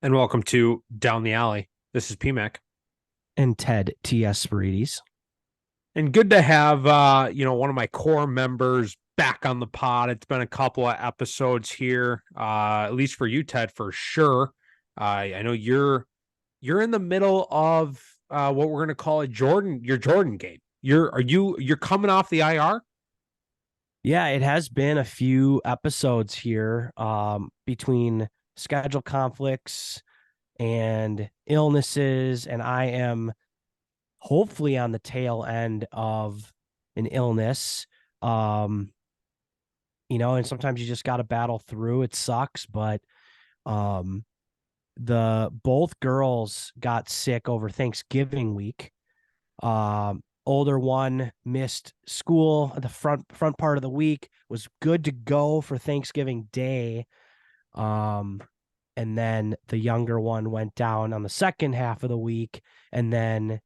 And welcome to Down the Alley. This is PMAC. And Ted T.S. Spirides. And good to have one of my core members back on the pod. It's been a couple of episodes here, at least for you, Ted, for sure. I know you're in the middle of what we're gonna call your Jordan game. You're coming off the IR? Yeah, it has been a few episodes here between schedule conflicts and illnesses, and I am hopefully on the tail end of an illness. Um, and sometimes you just got to battle through. It sucks, but um, the both girls got sick over Thanksgiving week. Older one missed school the front part of the week, was good to go for Thanksgiving Day. And then the younger one went down on the second half of the week, and then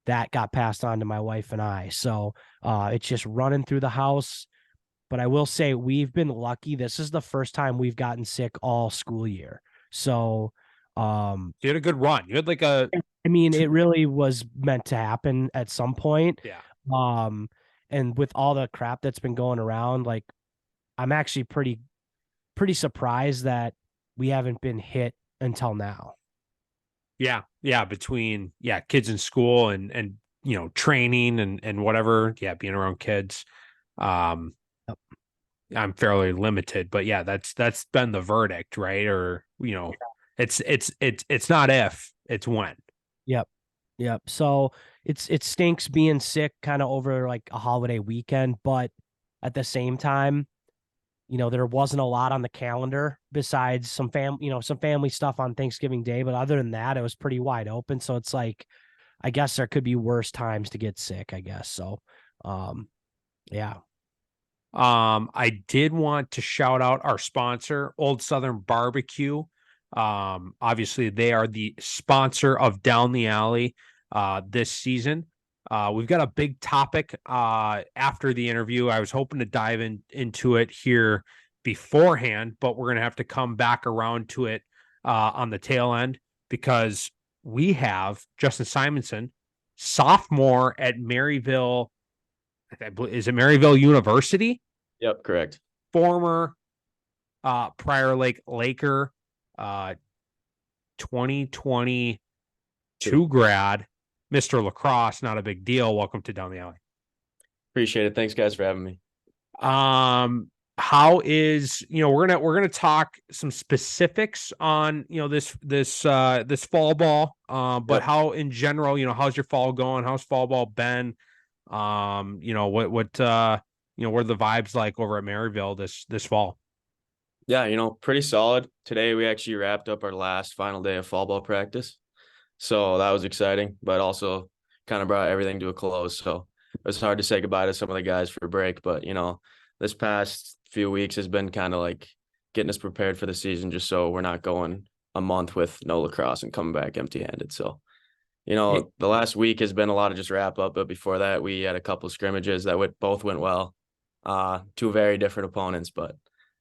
that got passed on to my wife and I. So it's just running through the house. But I will say we've been lucky. This is the first time we've gotten sick all school year. So You had a good run. You had like a I mean, it really was meant to happen at some point. yeah. Um, and with all the crap that's been going around, like I'm actually pretty surprised that we haven't been hit until now. Yeah, between kids in school and training and whatever, being around kids. Um Yep. I'm fairly limited, but yeah, that's been the verdict, right? Or it's not if, it's when. Yep. Yep. So it stinks being sick kind of over like a holiday weekend, but at the same time, there wasn't a lot on the calendar besides some family stuff on Thanksgiving Day. But other than that, it was pretty wide open. So it's like, I guess there could be worse times to get sick, I guess. So, yeah. I did want to shout out our sponsor, Old Southern Barbecue. Obviously, they are the sponsor of Down the Alley this season. We've got a big topic after the interview. I was hoping to dive into it here beforehand, but we're gonna have to come back around to it on the tail end because we have Justin Simonson, sophomore at Maryville. Is it Maryville University? Yep, correct. Former Prior Lake Laker, uh 2022 grad, Mr. Lacrosse, not a big deal. Welcome to Down the Alley. Appreciate it. Thanks, guys, for having me. How is we're gonna talk some specifics on this fall ball, but Yep. how in general, how's your fall going? How's fall ball been? What what are the vibes like over at Maryville this fall? Yeah, pretty solid. Today we actually wrapped up our last final day of fall ball practice. So that was exciting, but also kind of brought everything to a close. So it was hard to say goodbye to some of the guys for a break. But, this past few weeks has been kind of like getting us prepared for the season just so we're not going a month with no lacrosse and coming back empty handed. So, the last week has been a lot of just wrap up. But before that, we had a couple of scrimmages that both went well. Two very different opponents, but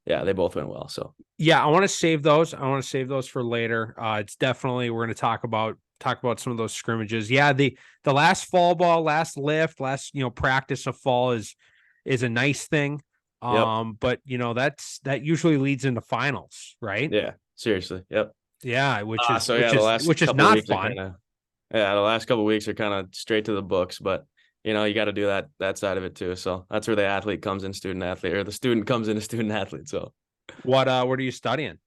yeah, they both went well. So Yeah, I want to save those. I want to save those for later. It's definitely we're going to talk about some of those scrimmages. Yeah, the last fall ball, last lift, last practice of fall is a nice thing. yep. But that usually leads into finals, right? Yeah, seriously. Yep. Yeah, which is So which yeah, the is last which is couple of not weeks are fun. kind of the last couple of weeks are kind of straight to the books, but you got to do that side of it too. So that's where the athlete comes in, student athlete, or the student comes in a student athlete. So What are you studying?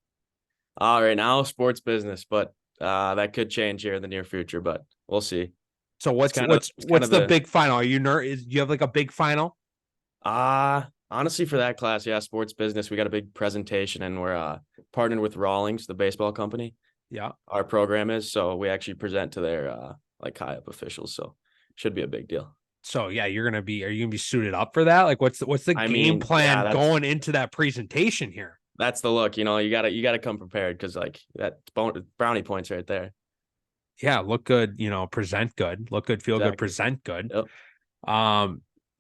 right now sports business, but that could change here in the near future, but we'll see. So It's what's kind of what's it's kind what's of the the big final? Are you do you have like a big final? honestly for that class, yeah, sports business, we got a big presentation and we're partnered with Rawlings, the baseball company. Yeah. Our program is, so we actually present to their like high up officials, so should be a big deal. So yeah, are you gonna be suited up for that? Like what's the I game mean, yeah, plan going into that presentation here? that's the look. You gotta come prepared because like that brownie points right there. Yeah, look good, present good, look good, feel good, Exactly. present good. Yep.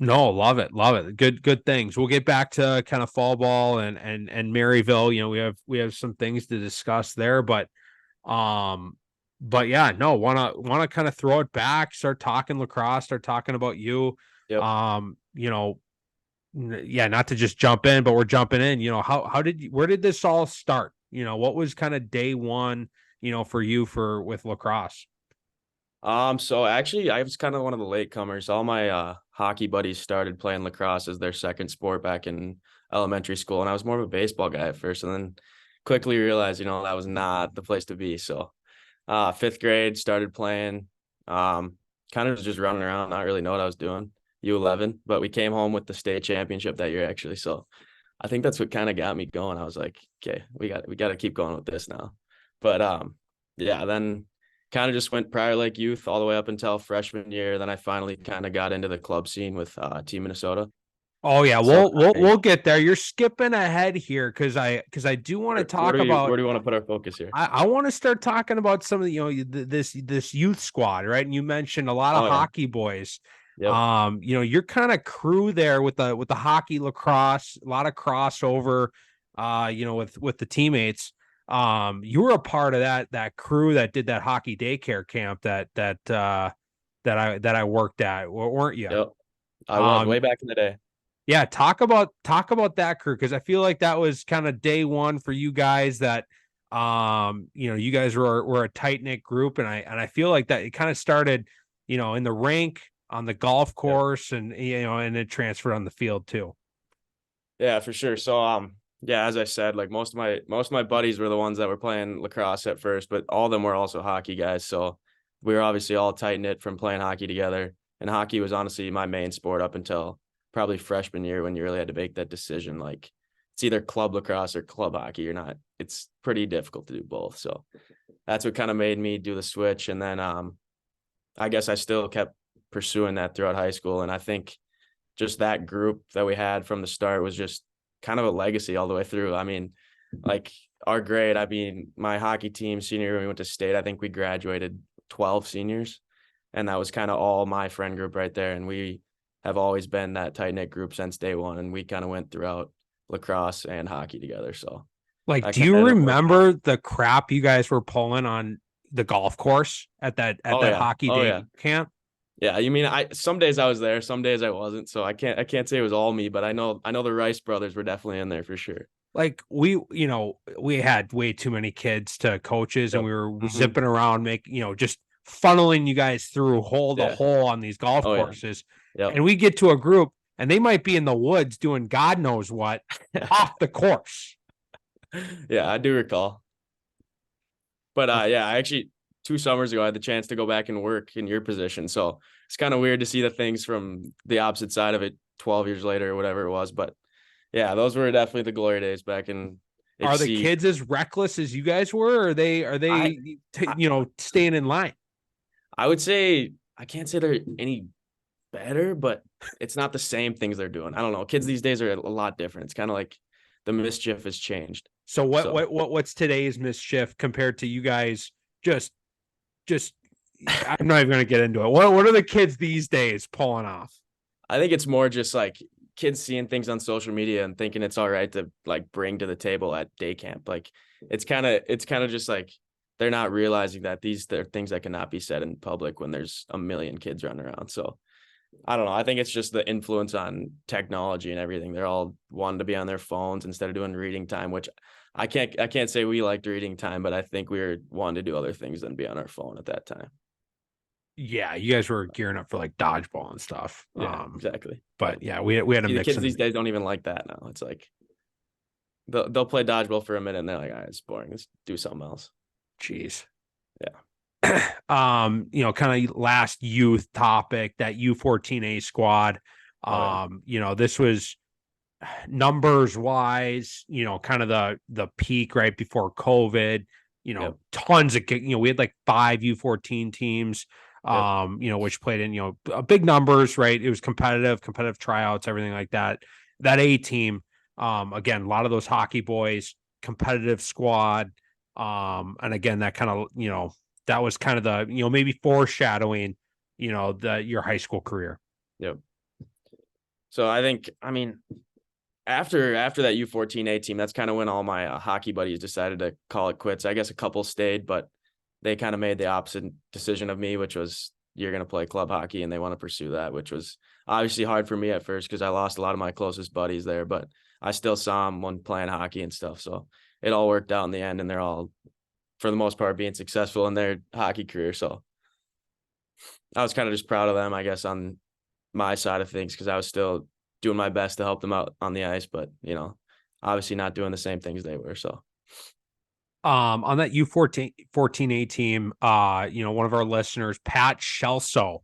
No, love it, love it. Good things. We'll get back to kind of fall ball and Maryville. We have some things to discuss there, but But yeah, no, wanna kind of throw it back, start talking lacrosse, start talking about you. Yep. Yeah, not to just jump in, but we're jumping in. Where did this all start? What was kind of day one, for you with lacrosse? So actually I was kind of one of the latecomers. All my hockey buddies started playing lacrosse as their second sport back in elementary school, and I was more of a baseball guy at first, and then quickly realized, that was not the place to be. So fifth grade started playing, kind of just running around, not really know what I was doing. U11, but we came home with the state championship that year actually. So I think that's what kind of got me going. I was like, okay, we got to keep going with this now. But yeah, then kind of just went Prior Lake youth all the way up until freshman year. Then I finally kind of got into the club scene with Team Minnesota. Oh yeah, So we'll get there. You're skipping ahead here because I do want to talk about. where do you want to put our focus here? I want to start talking about some of the this youth squad, right? And you mentioned a lot of Oh yeah. hockey boys. Yep. Your kind of crew there with the hockey lacrosse, a lot of crossover, with the teammates. You were a part of that crew that did that hockey daycare camp that I worked at, weren't you? Yep. I was way back in the day. Yeah, talk about that crew, because I feel like that was kind of day one for you guys. That you guys were a tight knit group, and I feel like that it kind of started, in the rink, on the golf Yep. course, and and it transferred on the field too. Yeah, for sure. So yeah, as I said, like most of my buddies were the ones that were playing lacrosse at first, but all of them were also hockey guys. So we were obviously all tight knit from playing hockey together. And hockey was honestly my main sport up until probably freshman year, when you really had to make that decision. Like, it's either club lacrosse or club hockey. You're not, it's pretty difficult to do both. So that's what kind of made me do the switch. And then I guess I still kept pursuing that throughout high school. And I think just that group that we had from the start was just kind of a legacy all the way through. I mean, like our grade, my hockey team senior year when we went to state, I think we graduated 12 seniors, and that was kind of all my friend group right there. And we have always been that tight knit group since day one. And we kind of went throughout lacrosse and hockey together. So Like, I do kind of you ended up working out. remember the crap you guys were pulling on the golf course at that Oh yeah. hockey Oh day yeah. camp? Yeah, you mean some days I was there, some days I wasn't. So I can't say it was all me, but I know the Rice brothers were definitely in there for sure. Like, we had way too many kids to coaches, and Yep. we were Hmm. zipping around, just funneling you guys through hole to Yeah. hole on these golf Oh yeah. courses. Yep. And we get to a group, and they might be in the woods doing God knows what off the course. Yeah, I do recall. But yeah, I actually 2 summers ago I had the chance to go back and work in your position. So it's kind of weird to see the things from the opposite side of it 12 years later or whatever it was. But yeah, those were definitely the glory days back in Are the HC. kids as reckless as you guys were? Or are I they staying in line? I would say I can't say they're any better, but it's not the same things they're doing. I don't know. Kids these days are a lot different. It's kind of like the mischief has changed. So So what's today's mischief compared to you guys? Just I'm not even going to get into it. What are the kids these days pulling off? I think it's more just like kids seeing things on social media and thinking it's all right to like bring to the table at day camp. Like it's kind of just like they're not realizing that they're things that cannot be said in public when there's a million kids running around. So I don't know. I think it's just the influence on technology and everything. They're all wanting to be on their phones instead of doing reading time, which I can't say we liked reading time, but I think we were wanting to do other things than be on our phone at that time. Yeah, you guys were gearing up for like dodgeball and stuff. Yeah, exactly. But yeah, we had a See, the mix kids of. these days don't even like that now. It's like they'll play dodgeball for a minute and they're like, all right, it's boring. Let's do something else. Jeez. Yeah. Kind of last youth topic, that U14A squad. Oh This was numbers wise, kind of the peak right before COVID. Yep. Tons of we had like 5 U14 teams, Yep. which played in big numbers, right? It was competitive tryouts, everything like that. That A team, again, a lot of those hockey boys, competitive squad. And again, that kind of that was kind of the maybe foreshadowing your high school career. Yep. So I think, I mean, after that U14A team, that's kind of when all my hockey buddies decided to call it quits. I guess a couple stayed, but they kind of made the opposite decision of me, which was you're going to play club hockey, and they want to pursue that, which was obviously hard for me at first because I lost a lot of my closest buddies there, but I still saw them when playing hockey and stuff. So it all worked out in the end, and they're all, for the most part, being successful in their hockey career. So I was kind of just proud of them, I guess, on my side of things, because I was still doing my best to help them out on the ice, but obviously not doing the same things they were. So on that U14A team, one of our listeners, Pat Shelso,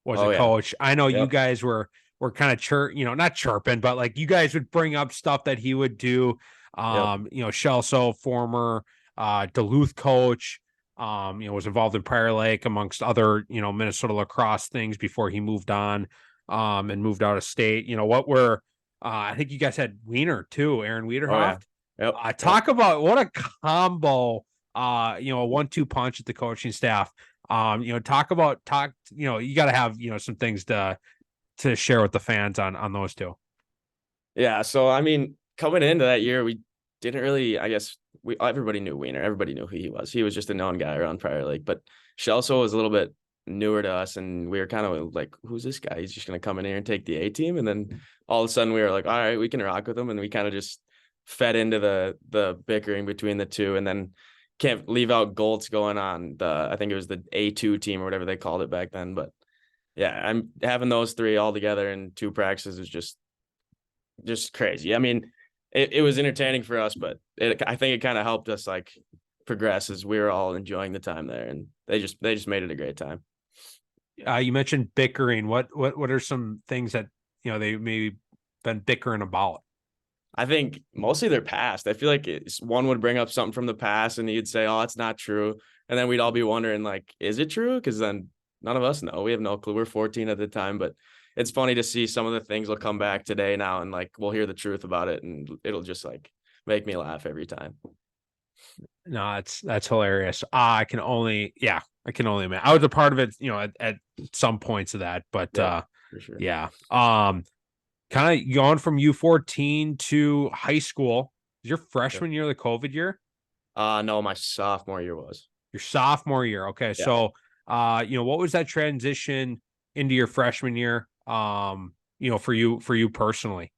was a coach. I know you guys were kind of not chirping, but like you guys would bring up stuff that he would do. Shelso, former Duluth coach, was involved in Prior Lake amongst other, Minnesota lacrosse things before he moved on and moved out of state. I think you guys had Wiener too, Aaron Wiederhoft. Talk about what a combo, a 1-2 punch at the coaching staff. You got to have, some things to share with the fans on those two. Yeah. So, I mean, coming into that year, we didn't really, I guess everybody knew Wiener. Everybody knew who he was. He was just a known guy around Prior Lake, but Shelso was a little bit newer to us, and we were kind of like, who's this guy? He's just going to come in here and take the A team. And then all of a sudden we were like, all right, we can rock with him. And we kind of just fed into the bickering between the two, and then can't leave out Goltz going on I think it was the A2 team or whatever they called it back then. But yeah, I'm having those three all together in 2 practices is just crazy. I mean, it was entertaining for us, but I think it kind of helped us like progress as we were all enjoying the time there, and they just made it a great time. You mentioned bickering. What are some things that they maybe been bickering about? I think mostly their past. I feel like one would bring up something from the past and he'd say, oh, it's not true. And then we'd all be wondering, like, is it true? Because then none of us know. We have no clue. We're 14 at the time, but it's funny to see some of the things will come back today now, and like we'll hear the truth about it, and it'll just like make me laugh every time. No, that's hilarious. I can only imagine. I was a part of it, at some points of that, but for sure. Yeah. Kind of going from U14 to high school. Is your freshman year the COVID year? No, my sophomore year was. Your sophomore year. Okay. Yeah. So, what was that transition into your freshman year? For you personally?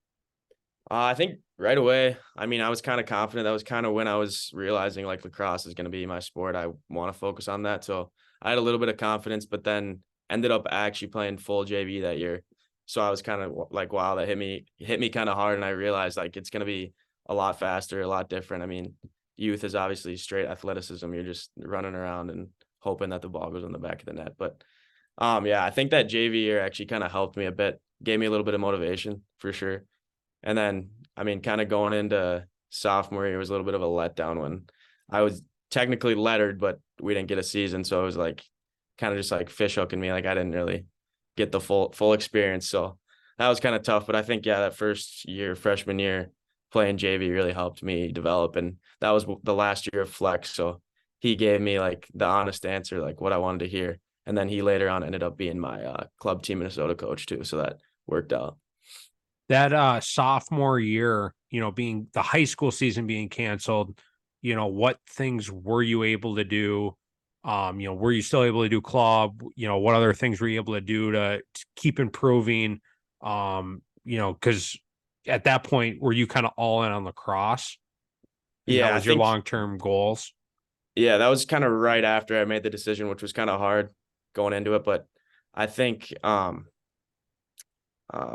I think right away, I mean, I was kind of confident. That was kind of when I was realizing like lacrosse is going to be my sport. I want to focus on that. So I had a little bit of confidence, but then ended up actually playing full JV that year. So I was kind of like, wow, that hit me kind of hard. And I realized like it's going to be a lot faster, a lot different. I mean, youth is obviously straight athleticism. You're just running around and hoping that the ball goes in the back of the net. But I think that JV year actually kind of helped me a bit, gave me a little bit of motivation for sure. And then, I mean, kind of going into sophomore year was a little bit of a letdown when I was technically lettered, but we didn't get a season. So it was like kind of just like fish hooking me. Like I didn't really get the full experience. So that was kind of tough. But I think, that first year, freshman year, playing JV really helped me develop. And that was the last year of Flex. So he gave me like the honest answer, like what I wanted to hear. And then he later on ended up being my club team Minnesota coach too. So that worked out. That sophomore year, being the high school season being canceled, what things were you able to do? Were you still able to do club? What other things were you able to do to keep improving? Because at that point, were you kind of all in on lacrosse? That was your long-term goals. Yeah, that was kind of right after I made the decision, which was kind of hard going into it. But I think, what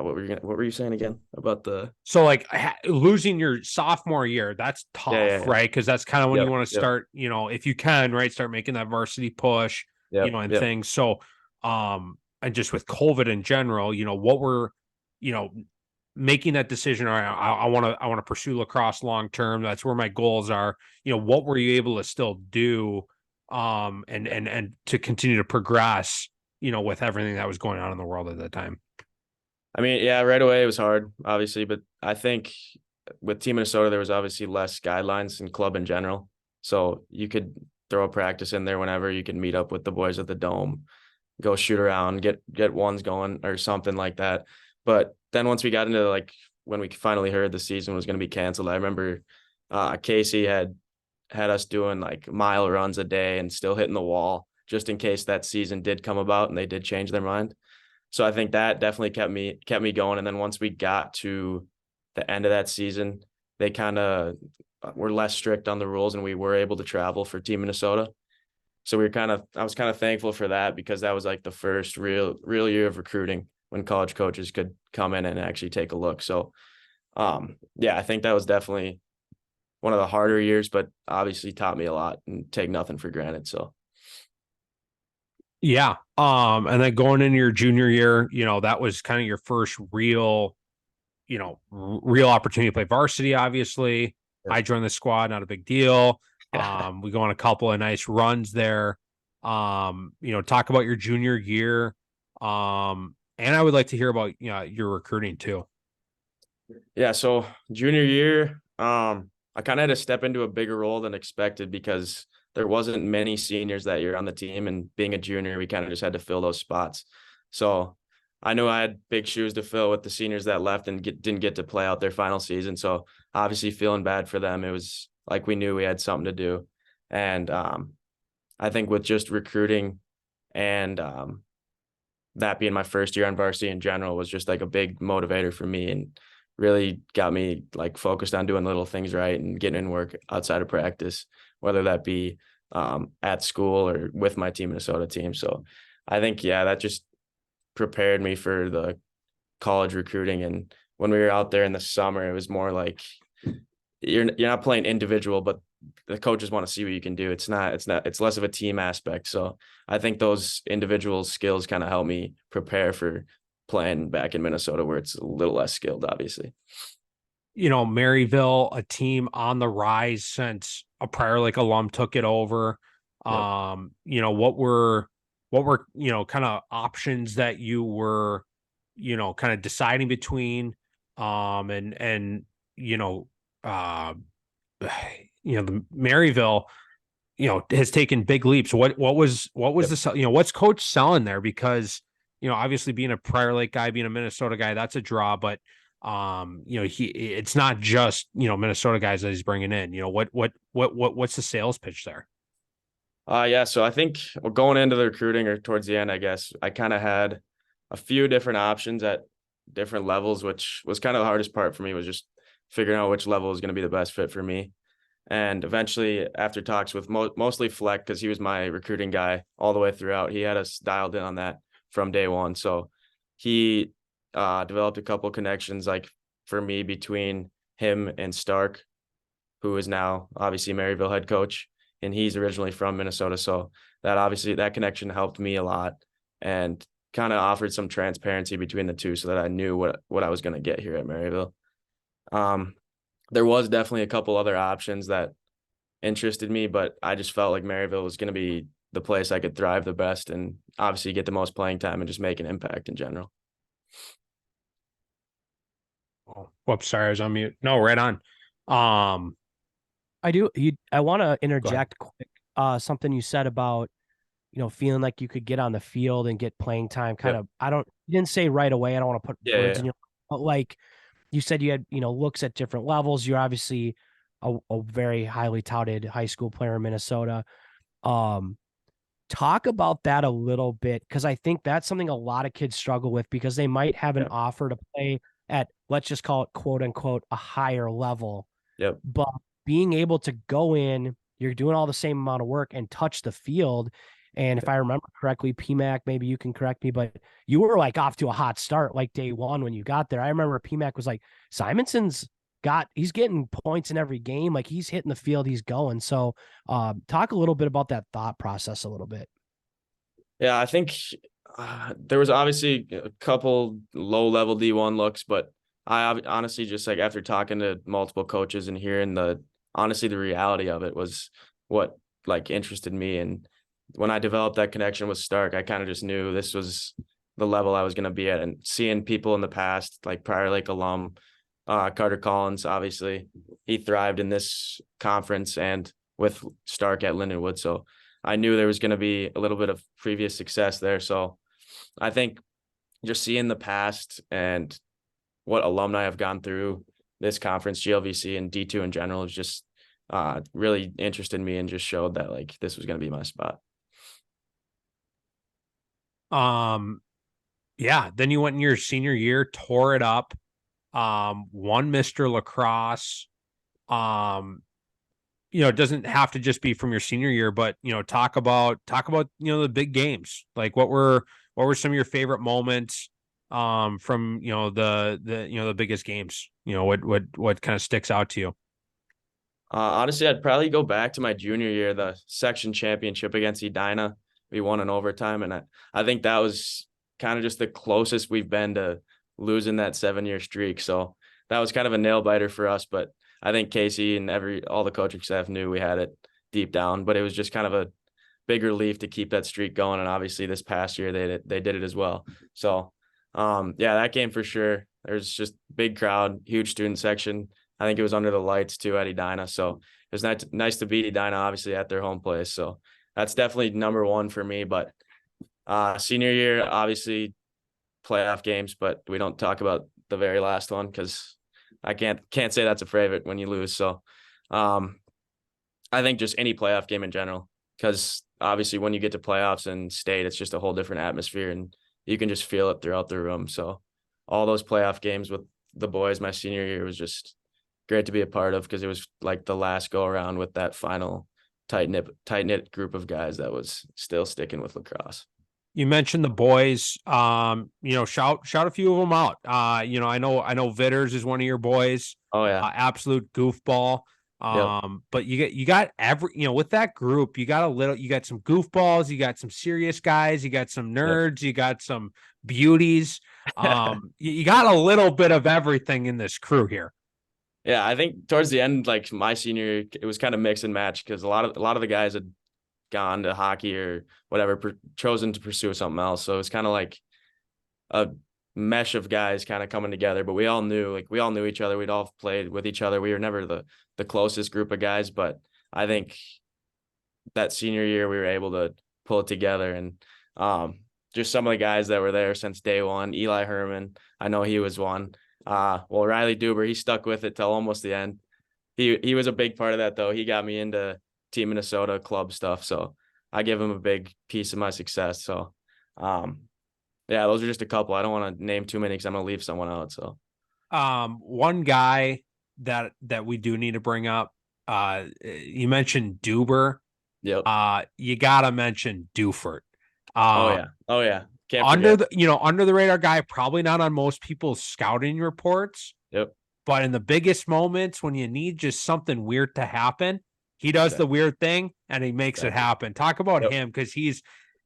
were you saying again about so like losing your sophomore year, that's tough, right? Because that's kind of when you want to start, if you can, right, start making that varsity push, things. So, and just with COVID in general, what were, making that decision, or I want to pursue lacrosse long term. That's where my goals are. What were you able to still do, and to continue to progress, with everything that was going on in the world at that time? I mean, right away it was hard, obviously, but I think with Team Minnesota, there was obviously less guidelines in club in general. So you could throw a practice in there whenever. You could meet up with the boys at the Dome, go shoot around, get ones going or something like that. But then once we got into like when we finally heard the season was going to be canceled, I remember Casey had us doing like mile runs a day and still hitting the wall just in case that season did come about and they did change their mind. So I think that definitely kept me going. And then once we got to the end of that season, they kind of were less strict on the rules and we were able to travel for Team Minnesota. So I was kind of thankful for that because that was like the first real year of recruiting when college coaches could come in and actually take a look. So yeah, I think that was definitely one of the harder years, but obviously taught me a lot and take nothing for granted. So Yeah. And then going into your junior year, that was kind of your first real, real opportunity to play varsity, obviously. Yep. I joined the squad, not a big deal. We go on a couple of nice runs there. Talk about your junior year. And I would like to hear about your recruiting too. Yeah, so junior year, I kind of had to step into a bigger role than expected because there wasn't many seniors that year on the team, and being a junior, we kind of just had to fill those spots. So I knew I had big shoes to fill with the seniors that left and didn't get to play out their final season. So obviously feeling bad for them. It was like we knew we had something to do. And I think with just recruiting and that being my first year on varsity in general was just like a big motivator for me and really got me like focused on doing little things right and getting in work outside of practice, whether that be at school or with my Team Minnesota team. So I think, yeah, that just prepared me for the college recruiting. And when we were out there in the summer, it was more like you're not playing individual, but the coaches want to see what you can do. It's less of a team aspect. So I think those individual skills kind of help me prepare for playing back in Minnesota where it's a little less skilled, obviously. Maryville, a team on the rise since a Prior Lake alum took it over. Yep. What were kind of options that you were, kind of deciding between, and uh, the Maryville, has taken big leaps. What was Yep. what's coach selling there? Because, obviously being a Prior Lake guy, being a Minnesota guy, that's a draw, but it's not just, Minnesota guys that he's bringing in. What's the sales pitch there? Yeah, so I think going into the recruiting or towards the end, I guess I kind of had a few different options at different levels, which was kind of the hardest part for me, was just figuring out which level is going to be the best fit for me. And eventually, after talks with mostly Fleck, because he was my recruiting guy all the way throughout, he had us dialed in on that from day one. So he developed a couple connections, like for me, between him and Stark, who is now obviously Maryville head coach, and he's originally from Minnesota. So that connection helped me a lot and kind of offered some transparency between the two so that I knew what I was going to get here at Maryville. There was definitely a couple other options that interested me, but I just felt like Maryville was going to be the place I could thrive the best and obviously get the most playing time and just make an impact in general. Oh, whoops, sorry, I was on mute. No, right on. I want to interject quick. Something you said about, feeling like you could get on the field and get playing time. You didn't say right away. I don't want to put words in your, but like you said, you had, looks at different levels. You're obviously a very highly touted high school player in Minnesota. Talk about that a little bit, because I think that's something a lot of kids struggle with, because they might have an offer to play at, let's just call it, quote unquote, a higher level. Yep. But being able to go in, you're doing all the same amount of work and touch the field. And if I remember correctly, PMAC, maybe you can correct me, but you were like off to a hot start, like day one when you got there. I remember PMAC was like, Simonson's he's getting points in every game. Like he's hitting the field, he's going. So talk a little bit about that thought process a little bit. Yeah, I think there was obviously a couple low-level D1 looks, but I honestly just, like, after talking to multiple coaches and hearing the reality of it was what like interested me. And when I developed that connection with Stark, I kind of just knew this was the level I was going to be at. And seeing people in the past, like Prior Lake alum, Carter Collins, obviously he thrived in this conference and with Stark at Lindenwood. So I knew there was going to be a little bit of previous success there. So I think just seeing the past and what alumni have gone through this conference, GLVC and D2 in general, is just really interested me and just showed that like this was going to be my spot. Yeah, then you went in your senior year, tore it up, won Mr. Lacrosse. It doesn't have to just be from your senior year, but talk about the big games. Like what were some of your favorite moments from the biggest games? What kind of sticks out to you? Honestly, I'd probably go back to my junior year, the section championship against Edina. We won in overtime, and I think that was kind of just the closest we've been to losing that 7-year streak. So that was kind of a nail biter for us. But I think Casey and all the coaching staff knew we had it deep down. But it was just kind of a big relief to keep that streak going. And obviously, this past year they did it as well. So yeah, that game for sure. There's just big crowd, huge student section. I think it was under the lights too at Edina. So it was nice to beat Edina, obviously, at their home place. So that's definitely number one for me. But senior year, obviously, playoff games, but we don't talk about the very last one because I can't say that's a favorite when you lose. So I think just any playoff game in general, because obviously when you get to playoffs and state, it's just a whole different atmosphere and you can just feel it throughout the room. So all those playoff games with the boys my senior year was just great to be a part of because it was like the last go around with that final tight knit group of guys that was still sticking with lacrosse. You mentioned the boys. Shout a few of them out. I know Vitters is one of your boys. Oh yeah, Absolute goofball. yep. But you got with that group, you got some goofballs, you got some serious guys, you got some nerds, you got some beauties. You got a little bit of everything in this crew here. Yeah, I think towards the end, like my senior year, it was kind of mix and match because a lot of the guys had gone to hockey or whatever, chosen to pursue something else. So it's kind of like a mesh of guys kind of coming together. But we all knew each other. We'd all played with each other. We were never the closest group of guys, but I think that senior year we were able to pull it together and just some of the guys that were there since day one. Eli Herman, I know he was one. Riley Duber, he stuck with it till almost the end. He was a big part of that though. He got me into Team Minnesota club stuff. So I give him a big piece of my success. So yeah, those are just a couple. I don't want to name too many because I'm gonna leave someone out. So one guy that we do need to bring up, you mentioned Duber. yep. You gotta mention Dufert. Oh yeah. Can't under forget. under the radar guy, probably not on most people's scouting reports. Yep. But in the biggest moments when you need just something weird to happen, he does the weird thing and he makes it happen. Talk about him because he's,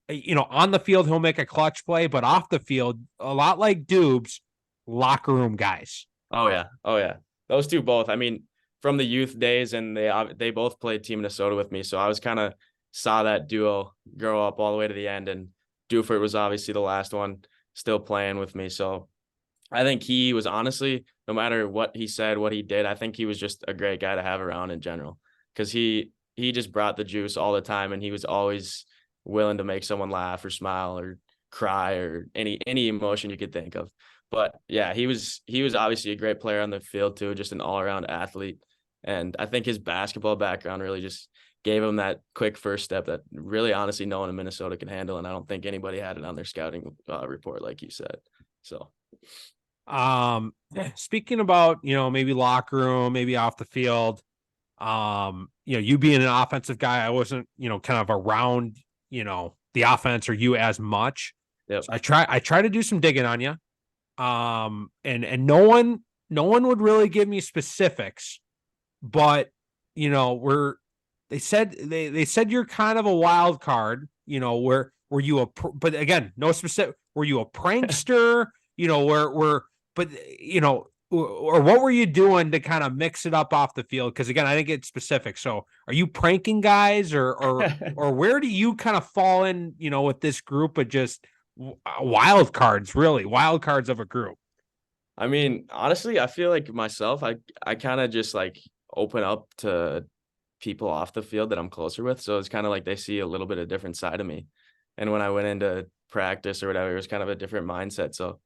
on the field, he'll make a clutch play, but off the field, a lot like Dubes, locker room guys. Oh yeah. Those two both. I mean, from the youth days, and they both played Team Minnesota with me. So I was kind of saw that duo grow up all the way to the end. And Dufert was obviously the last one still playing with me. So I think he was honestly, no matter what he said, what he did, I think he was just a great guy to have around in general because he just brought the juice all the time and he was always willing to make someone laugh or smile or cry or any emotion you could think of. But yeah, he was obviously a great player on the field too, just an all-around athlete. And I think his basketball background really just gave him that quick first step that really honestly no one in Minnesota can handle. And I don't think anybody had it on their scouting report, like you said. So speaking about, maybe locker room, maybe off the field, you being an offensive guy, I wasn't, kind of around, the offense or you as much. yep. So I try to do some digging on you. And no one would really give me specifics, but they said you're kind of a wild card, were you but again, no specific, were you a prankster, or what were you doing to kind of mix it up off the field? Because again, I didn't get specific. So are you pranking guys or where do you kind of fall in, with this group of just wild cards of a group? I mean, honestly, I feel like myself, I kind of just like open up to people off the field that I'm closer with. So it's kind of like they see a little bit of different side of me. And when I went into practice or whatever, it was kind of a different mindset. So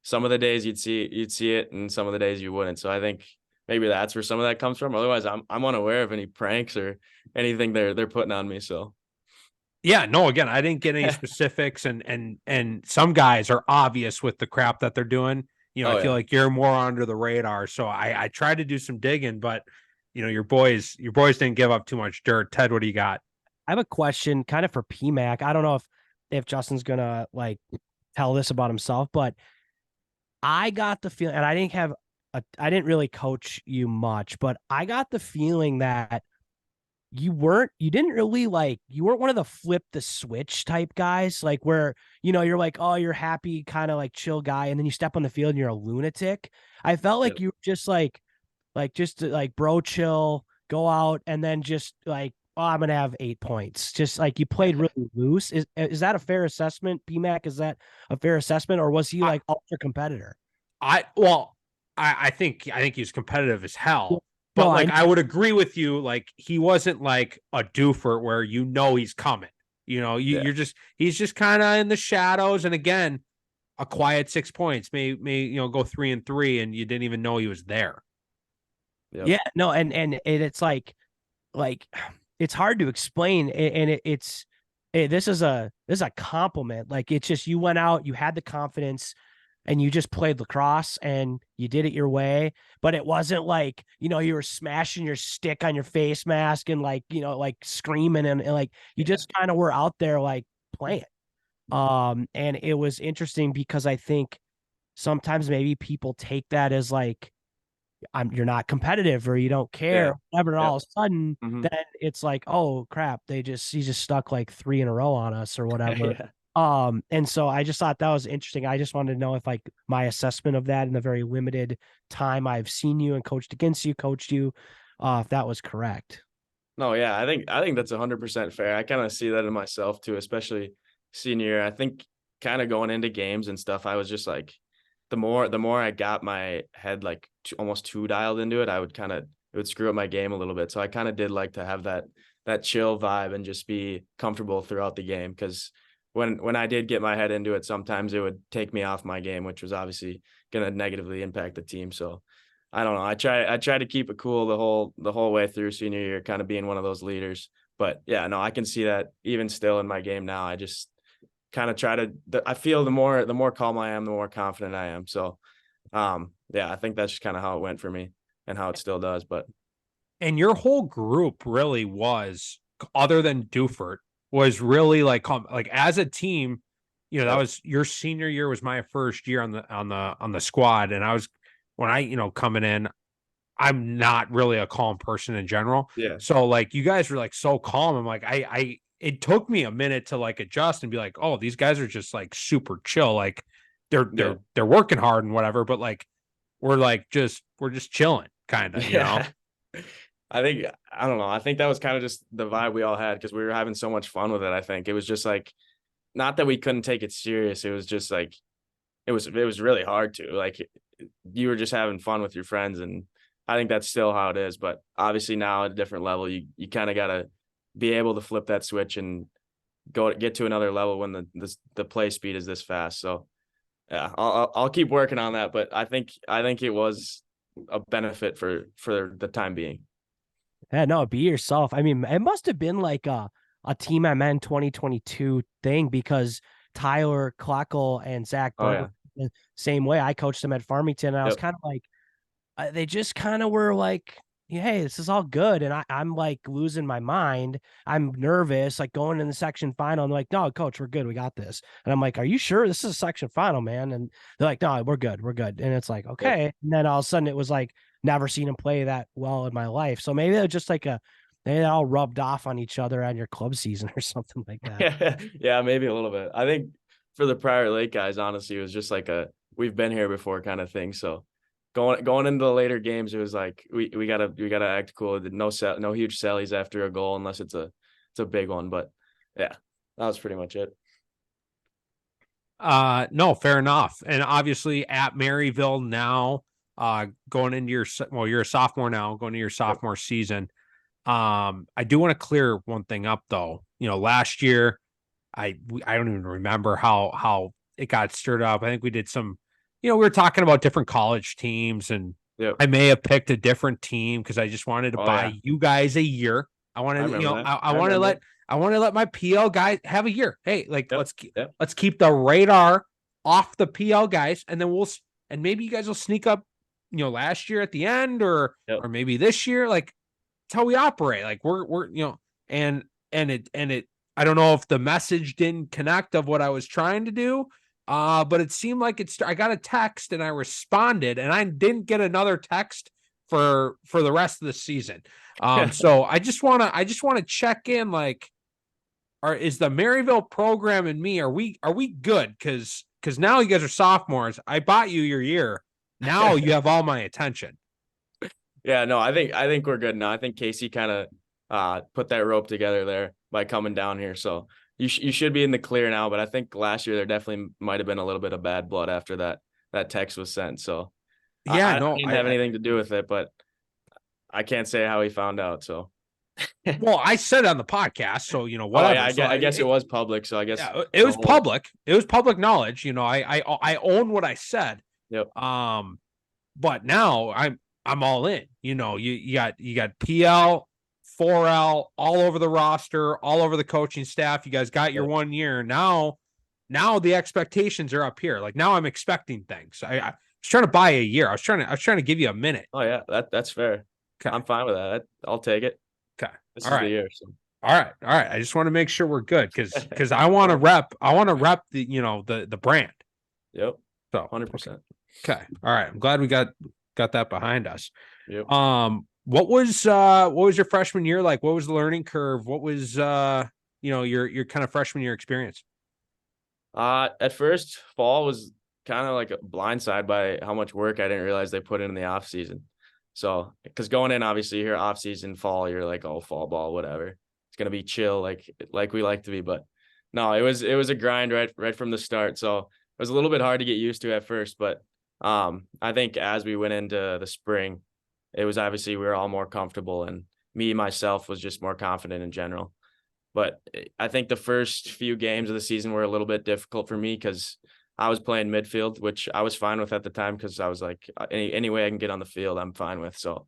some of the days you'd see it, and some of the days you wouldn't. So I think maybe that's where some of that comes from. Otherwise, I'm unaware of any pranks or anything they're putting on me. So Yeah, no, again, I didn't get any specifics, and some guys are obvious with the crap that they're doing. I oh feel yeah. like you're more under the radar. So I tried to do some digging, but your boys didn't give up too much dirt. Ted, what do you got? I have a question kind of for PMAC. I don't know if Justin's gonna like tell this about himself, but I got the feeling, and I didn't really coach you much, but I got the feeling that you didn't really like, you weren't one of the flip the switch type guys, like where, you're like, oh, you're happy, kind of like chill guy. And then you step on the field and you're a lunatic. I felt like Yep. you were just just like bro chill, go out and then just like, oh, I'm going to have 8 points. Just like you played really loose. Is that a fair assessment? PMAC, is that a fair assessment? Or was he like ultra competitor? I think he's competitive as hell. But No, like I would agree with you, like he wasn't like a doofer where he's coming. Yeah. He's just kind of in the shadows. And again, a quiet 6 points may go 3-3, and you didn't even know he was there. Yep. Yeah, no, and it's like it's hard to explain, and this is a compliment. Like it's just, you went out, you had the confidence, and you just played lacrosse and you did it your way. But it wasn't like, you were smashing your stick on your face mask and like, like screaming, and like you just kind of were out there like playing. And it was interesting because I think sometimes maybe people take that as like, you're not competitive or you don't care, Yeah. whatever. And Yep. all of a sudden, Mhm. then it's like, oh crap, he just stuck like 3 in a row on us or whatever. Yeah. And so I just thought that was interesting. I just wanted to know if like my assessment of that in the very limited time I've seen you and coached against you, if that was correct. No, yeah, I think that's 100% fair. I kind of see that in myself too, especially senior year. I think kind of going into games and stuff, I was just like, the more I got my head like almost too dialed into it, it would screw up my game a little bit. So I kind of did like to have that chill vibe and just be comfortable throughout the game, because when I did get my head into it, sometimes it would take me off my game, which was obviously going to negatively impact the team. So I don't know. I try to keep it cool the whole way through senior year, kind of being one of those leaders. But yeah, no, I can see that even still in my game now. I just kind of I feel the more calm I am, the more confident I am. So yeah, I think that's just kind of how it went for me and how it still does. But And your whole group really was, other than Dufert, was really like as a team. That was your senior year, was my first year on the squad, and I was, when I coming in, I'm not really a calm person in general. yeah, So like you guys were like so calm. I'm like, it took me a minute to like adjust and be like, oh, these guys are just like super chill. Like they're yeah, they're working hard and whatever, but like we're just chilling, kind of, yeah. I don't know. I think that was kind of just the vibe we all had, because we were having so much fun with it. I think it was just like, not that we couldn't take it serious. It was just like, it was really hard to, like, you were just having fun with your friends, and I think that's still how it is. But obviously now at a different level, you kind of got to be able to flip that switch and get to another level when the play speed is this fast. So yeah, I'll keep working on that. But I think it was a benefit for the time being. Yeah, no, be yourself. I mean, it must have been like a Team MN 2022 thing, because Tyler Klockle and Zach Oh Berger, yeah. the same way. I coached them at Farmington, and I was Yep. kind of like, they just kind of were like, yeah, hey, this is all good. And I'm like losing my mind. I'm nervous, like going in the section final. I'm like, no, coach, we're good. We got this. And I'm like, are you sure this is a section final, man? And they're like, no, we're good. We're good. And it's like, Yep. okay. And then all of a sudden it was like, never seen him play that well in my life. So maybe they're just like they all rubbed off on each other on your club season or something like that. Yeah, maybe a little bit. I think for the Prior Lake guys, honestly, it was just like a we've been here before kind of thing. So going into the later games, it was like we gotta act cool. No huge sallies after a goal unless it's a big one. But yeah, that was pretty much it. No, fair enough. And obviously at Maryville now, going into you're a sophomore now, going to your sophomore season. I do want to clear one thing up though. Last year, I don't even remember how it got stirred up. I think we did some we were talking about different college teams, and Yep. I may have picked a different team because I just wanted to Oh, buy yeah. you guys a year. I I wanted, remember that. I want to let my PL guys have a year. Hey, like Yep. Yep. let's keep the radar off the PL guys, and then and maybe you guys will sneak up, last year at the end, or Yep. maybe this year. Like, it's how we operate. Like we're and it. I don't know if the message didn't connect of what I was trying to do. But it seemed like I got a text and I responded, and I didn't get another text for the rest of the season. So I just want to check in, like, is the Maryville program and me, are we good? Cause now you guys are sophomores. I bought you your year. Now you have all my attention. Yeah, no, I think we're good now. I think Casey kind of put that rope together there by coming down here. So you should be in the clear now. But I think last year there definitely might have been a little bit of bad blood after that text was sent. So Yeah, I no, didn't have anything to do with it, but I can't say how he found out. So well, I said it on the podcast, so oh whatever. yeah, So I guess it was public. So I guess yeah, it was public. It was public knowledge. I own what I said. Yep. But now I'm all in. You got PL, 4L all over the roster, all over the coaching staff. You guys got your 1 year. Now the expectations are up here. Like, now I'm expecting things. I was trying to buy a year. I was trying to give you a minute. Oh yeah, that's fair. Okay. I'm fine with that. I'll take it. Okay. This All is right. the year. So. All right. I just want to make sure we're good because I want to rep the the brand. Yep. So 100%. Okay. All right. I'm glad we got that behind us. Yep. What was your freshman year like? What was the learning curve? What was your kind of freshman year experience? At first, fall was kind of like a blindside by how much work I didn't realize they put in the off season. So, because going in, obviously, you hear off season, fall, you're like, oh, fall ball, whatever. It's gonna be chill, like we like to be. But no, it was a grind right from the start. So it was a little bit hard to get used to at first, but I think as we went into the spring, it was obviously we were all more comfortable, and me myself was just more confident in general. But I think the first few games of the season were a little bit difficult for me because I was playing midfield, which I was fine with at the time because I was like, any way I can get on the field, I'm fine with. So,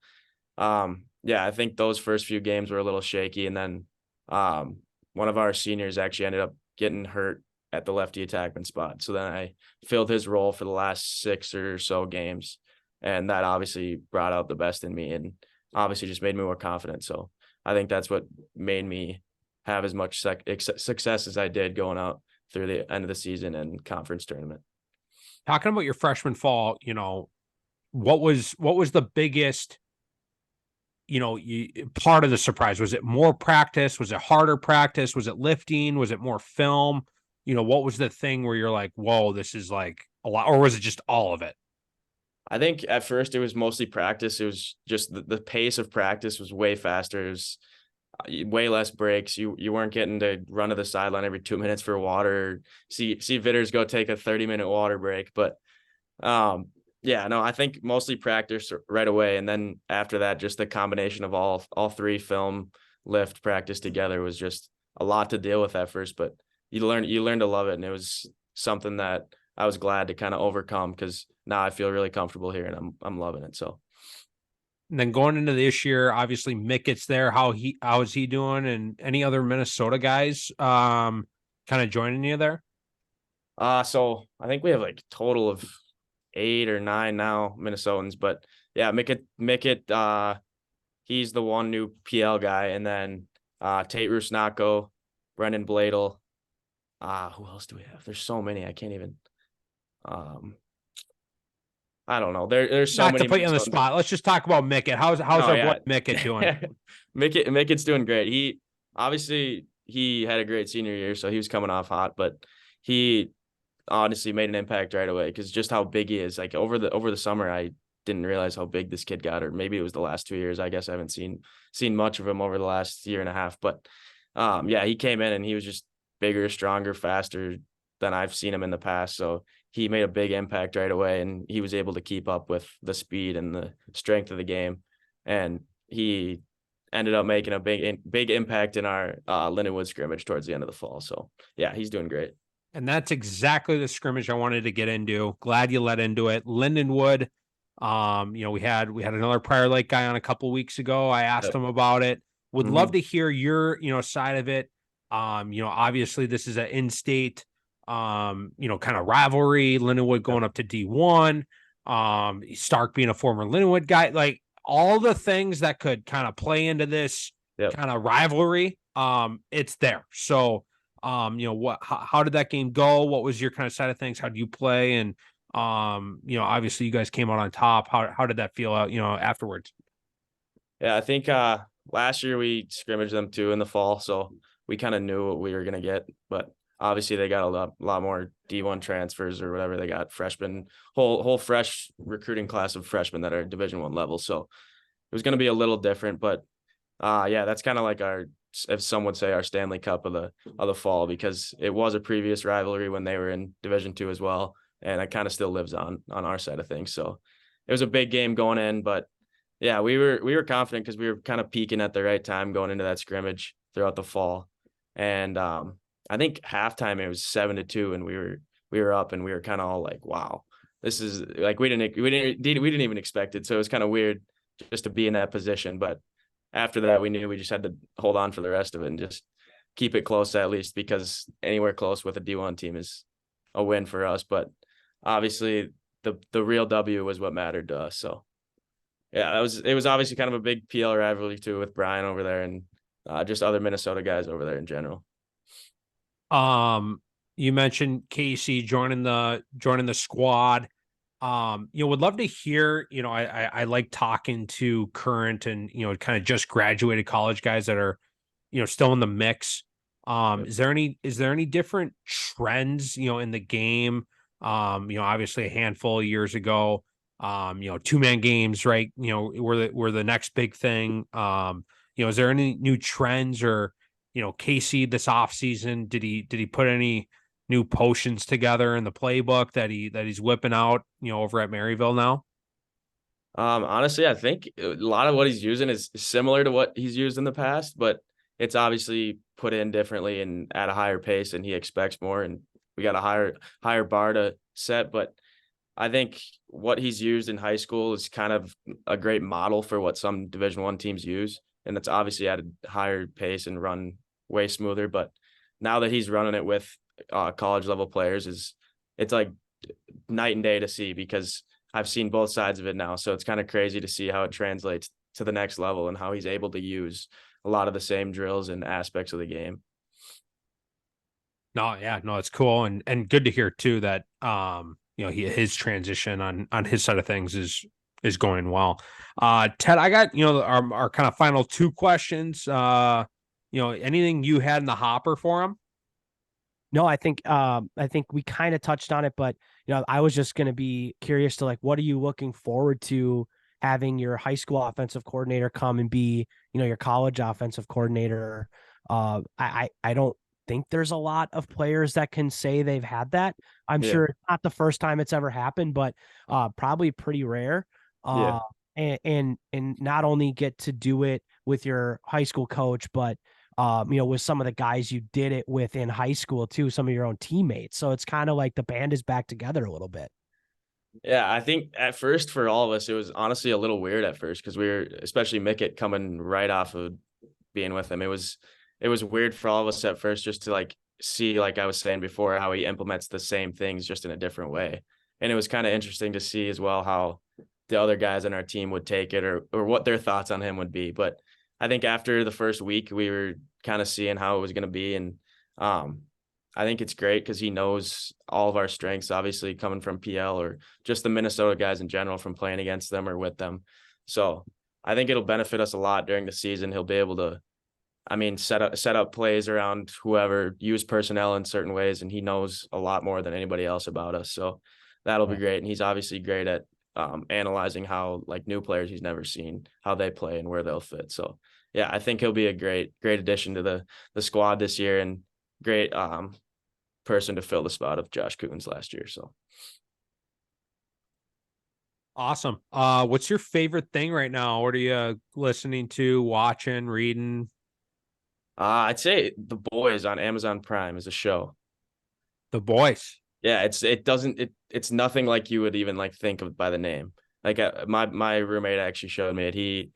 yeah, I think those first few games were a little shaky. And then one of our seniors actually ended up getting hurt at the lefty attackman spot. So then I filled his role for the last 6 or so games. And that obviously brought out the best in me and obviously just made me more confident. So I think that's what made me have as much success as I did going out through the end of the season and conference tournament. Talking about your freshman fall, what was the biggest, part of the surprise? Was it more practice? Was it harder practice? Was it lifting? Was it more film? What was the thing where you're like, whoa, this is like a lot, or was it just all of it? I think at first it was mostly practice. It was just the pace of practice was way faster. It was way less breaks. You weren't getting to run to the sideline every 2 minutes for water. See Vitters go take a 30-minute water break. But yeah, no, I think mostly practice right away, and then after that, just the combination of all three, film, lift, practice together was just a lot to deal with at first. But you learn to love it, and it was something that I was glad to kind of overcome because now I feel really comfortable here and I'm loving it. So. And then going into this year, obviously Mickett's there. How is he doing? And any other Minnesota guys kind of joining you there? So I think we have like a total of 8 or 9 now Minnesotans, but yeah, Mickett, he's the one new PL guy, and then Tate Rusnako, Brendan Bladel. Who else do we have? There's so many. I can't even. I don't know. There's so Not many. to put you on the spot. Let's just talk about Mickett. How's our boy Mickett doing? Mickett's doing great. He obviously had a great senior year, so he was coming off hot, but he honestly made an impact right away because just how big he is. Like over the summer, I didn't realize how big this kid got, or maybe it was the last 2 years. I guess I haven't seen much of him over the last year and a half, but yeah, he came in and he was just bigger, stronger, faster than I've seen him in the past. So he made a big impact right away, and he was able to keep up with the speed and the strength of the game. And he ended up making a big impact in our Lindenwood scrimmage towards the end of the fall. So yeah, he's doing great. And that's exactly the scrimmage I wanted to get into. Glad you let into it. Lindenwood. We had another Prior Lake guy on a couple weeks ago. I asked Yep. him about it. Would love Mhm. to hear your, side of it. Obviously this is an in-state, kind of rivalry. Lindenwood Yep. going up to D1. Stark being a former Lindenwood guy, like all the things that could kind of play into this Yep. kind of rivalry. It's there. So, how did that game go? What was your kind of side of things? How do you play? And obviously you guys came out on top. How did that feel out, afterwards? Yeah, I think last year we scrimmaged them too in the fall, so we kind of knew what we were gonna get. But obviously they got a lot more D1 transfers or whatever. They got freshmen, whole fresh recruiting class of freshmen that are Division 1 level. So it was gonna be a little different, but yeah, that's kind of like our, if some would say, our Stanley Cup of the fall, because it was a previous rivalry when they were in Division 2 as well, and it kind of still lives on our side of things. So it was a big game going in, but yeah, we were confident because we were kind of peaking at the right time going into that scrimmage throughout the fall. And I think halftime it was 7-2, and we were up, and we were kind of all like, wow, this is like we didn't even expect it. So it was kind of weird just to be in that position. But after that, we knew we just had to hold on for the rest of it and just keep it close at least, because anywhere close with a D1 team is a win for us. But obviously the real W was what mattered to us. So yeah, it was obviously kind of a big PL rivalry too with Brian over there, and just other Minnesota guys over there in general. You mentioned Casey joining the squad. Would love to hear, I like talking to current and, kind of just graduated college guys that are, still in the mix. Yep. Is there any different trends, in the game? Obviously a handful of years ago, two-man games, right? Were the next big thing. Is there any new trends or, Casey this off season, did he put any new potions together in the playbook that he's whipping out, over at Maryville now? Honestly, I think a lot of what he's using is similar to what he's used in the past, but it's obviously put in differently and at a higher pace, and he expects more, and we got a higher bar to set. But I think what he's used in high school is kind of a great model for what some Division 1 teams use, and it's obviously at a higher pace and run way smoother. But now that he's running it with college level players, it's like night and day to see, because I've seen both sides of it now. So it's kind of crazy to see how it translates to the next level and how he's able to use a lot of the same drills and aspects of the game. No, yeah, no, it's cool and good to hear too that his transition on his side of things is going well. Ted, I got, our kind of final two questions. Anything you had in the hopper for him? No, I think we kind of touched on it, but I was just going to be curious to, like, what are you looking forward to having your high school offensive coordinator come and be, your college offensive coordinator? I don't think there's a lot of players that can say they've had that. I'm Yeah. sure it's not the first time it's ever happened, but probably pretty rare. Yeah. And not only get to do it with your high school coach, but with some of the guys you did it with in high school too, some of your own teammates. So it's kind of like the band is back together a little bit. Yeah, I think at first for all of us, it was honestly a little weird at first, because we were, especially Mickett coming right off of being with him. It was weird for all of us at first, just to like see, like I was saying before, how he implements the same things just in a different way. And it was kind of interesting to see as well how the other guys on our team would take it, or what their thoughts on him would be. But I think after the first week, we were kind of seeing how it was going to be. And I think it's great because he knows all of our strengths, obviously coming from PL or just the Minnesota guys in general from playing against them or with them. So I think it'll benefit us a lot during the season. He'll be able to, set up plays around whoever, use personnel in certain ways, and he knows a lot more than anybody else about us. So that'll be great. And he's obviously great at analyzing how, like, new players he's never seen, how they play and where they'll fit. So yeah, I think he'll be a great addition to the squad this year, and great person to fill the spot of Josh Coons last year. So Awesome. What's your favorite thing right now? What are you listening to, watching, reading? I'd say The Boys on Amazon Prime is a show. The boys. Yeah, it's nothing like you would even like think of by the name. Like my roommate actually showed me it. He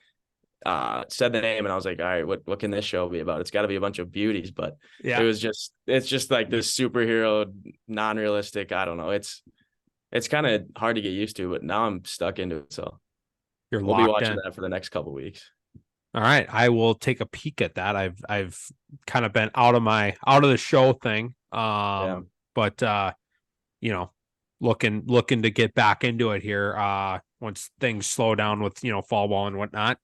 said the name and I was like, all right, what can this show be about? It's got to be a bunch of beauties, but Yeah. it's just like this superhero, non-realistic. I don't know. It's kind of hard to get used to, but now I'm stuck into it. So You're we'll be locked watching in. that for the next couple weeks. All right. I will take a peek at that. I've kind of been out of the show thing. Yeah. But you know, looking to get back into it here once things slow down with, fall ball and whatnot.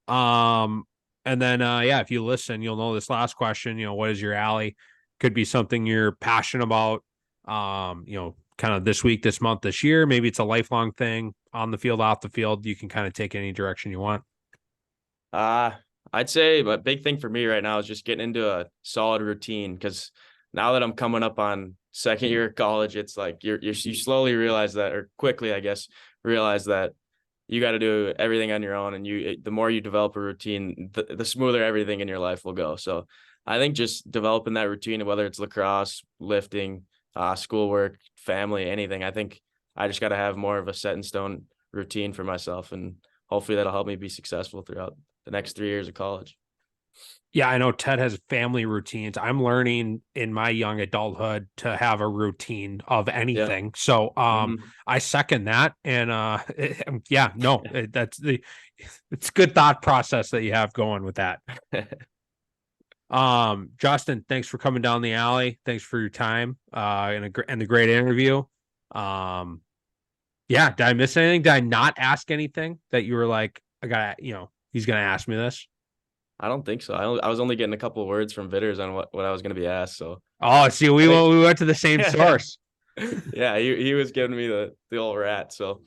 And then yeah, if you listen, you'll know this last question, what is your alley? Could be something you're passionate about. Kind of this week, this month, this year. Maybe it's a lifelong thing on the field, off the field. You can kind of take any direction you want. I'd say a big thing for me right now is just getting into a solid routine, because now that I'm coming up on second year of college, it's like you slowly realize that, or quickly, I guess, realize that you got to do everything on your own, and the more you develop a routine, the smoother everything in your life will go. So I think just developing that routine, whether it's lacrosse, lifting, schoolwork, family, anything, I think I just got to have more of a set in stone routine for myself, and hopefully that'll help me be successful throughout the next 3 years of college. Yeah, I know Ted has family routines. I'm learning in my young adulthood to have a routine of Yeah. anything. So I second that. And yeah, no, it's good thought process that you have going with that. Justin, thanks for coming down the alley. Thanks for your time and the great interview. Yeah, did I miss anything? Did I not ask anything that you were like, he's gonna ask me this? I don't think so. I was only getting a couple of words from Vitters on what I was going to be asked. So, see, we went to the same source. Yeah, he was giving me the old rat. So,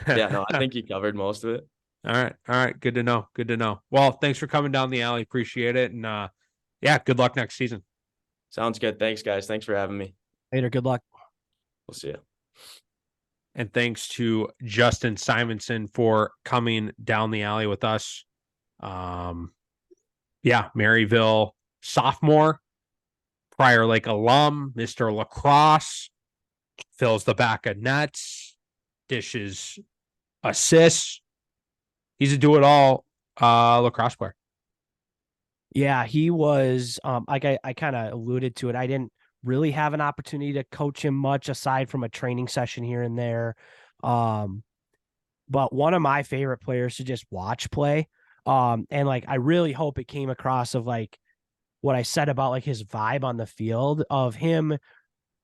yeah, no, I think he covered most of it. All right. Good to know. Well, thanks for coming down the alley. Appreciate it. And yeah, good luck next season. Sounds good. Thanks, guys. Thanks for having me. Later. Good luck. We'll see you. And thanks to Justin Simonson for coming down the alley with us. Yeah, Maryville sophomore, Prior Lake alum, Mr. Lacrosse, fills the back of nets, dishes, assists. He's a do-it-all lacrosse player. Yeah, he was like I kind of alluded to it. I didn't really have an opportunity to coach him much aside from a training session here and there. But one of my favorite players to just watch play. And like I really hope it came across of like what I said about like his vibe on the field of him.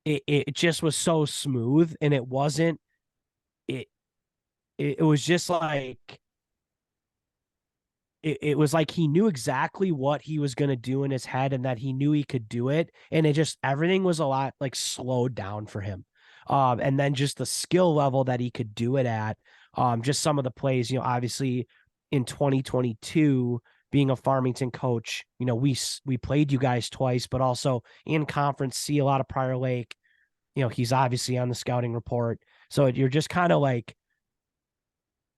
It just was so smooth, and it wasn't it was just like it was like he knew exactly what he was going to do in his head, and that he knew he could do it. And it just, everything was a lot like slowed down for him. And then just the skill level that he could do it at, just some of the plays, obviously in 2022, being a Farmington coach, we played you guys twice, but also in conference, see a lot of Prior Lake. He's obviously on the scouting report. So you're just kind of like,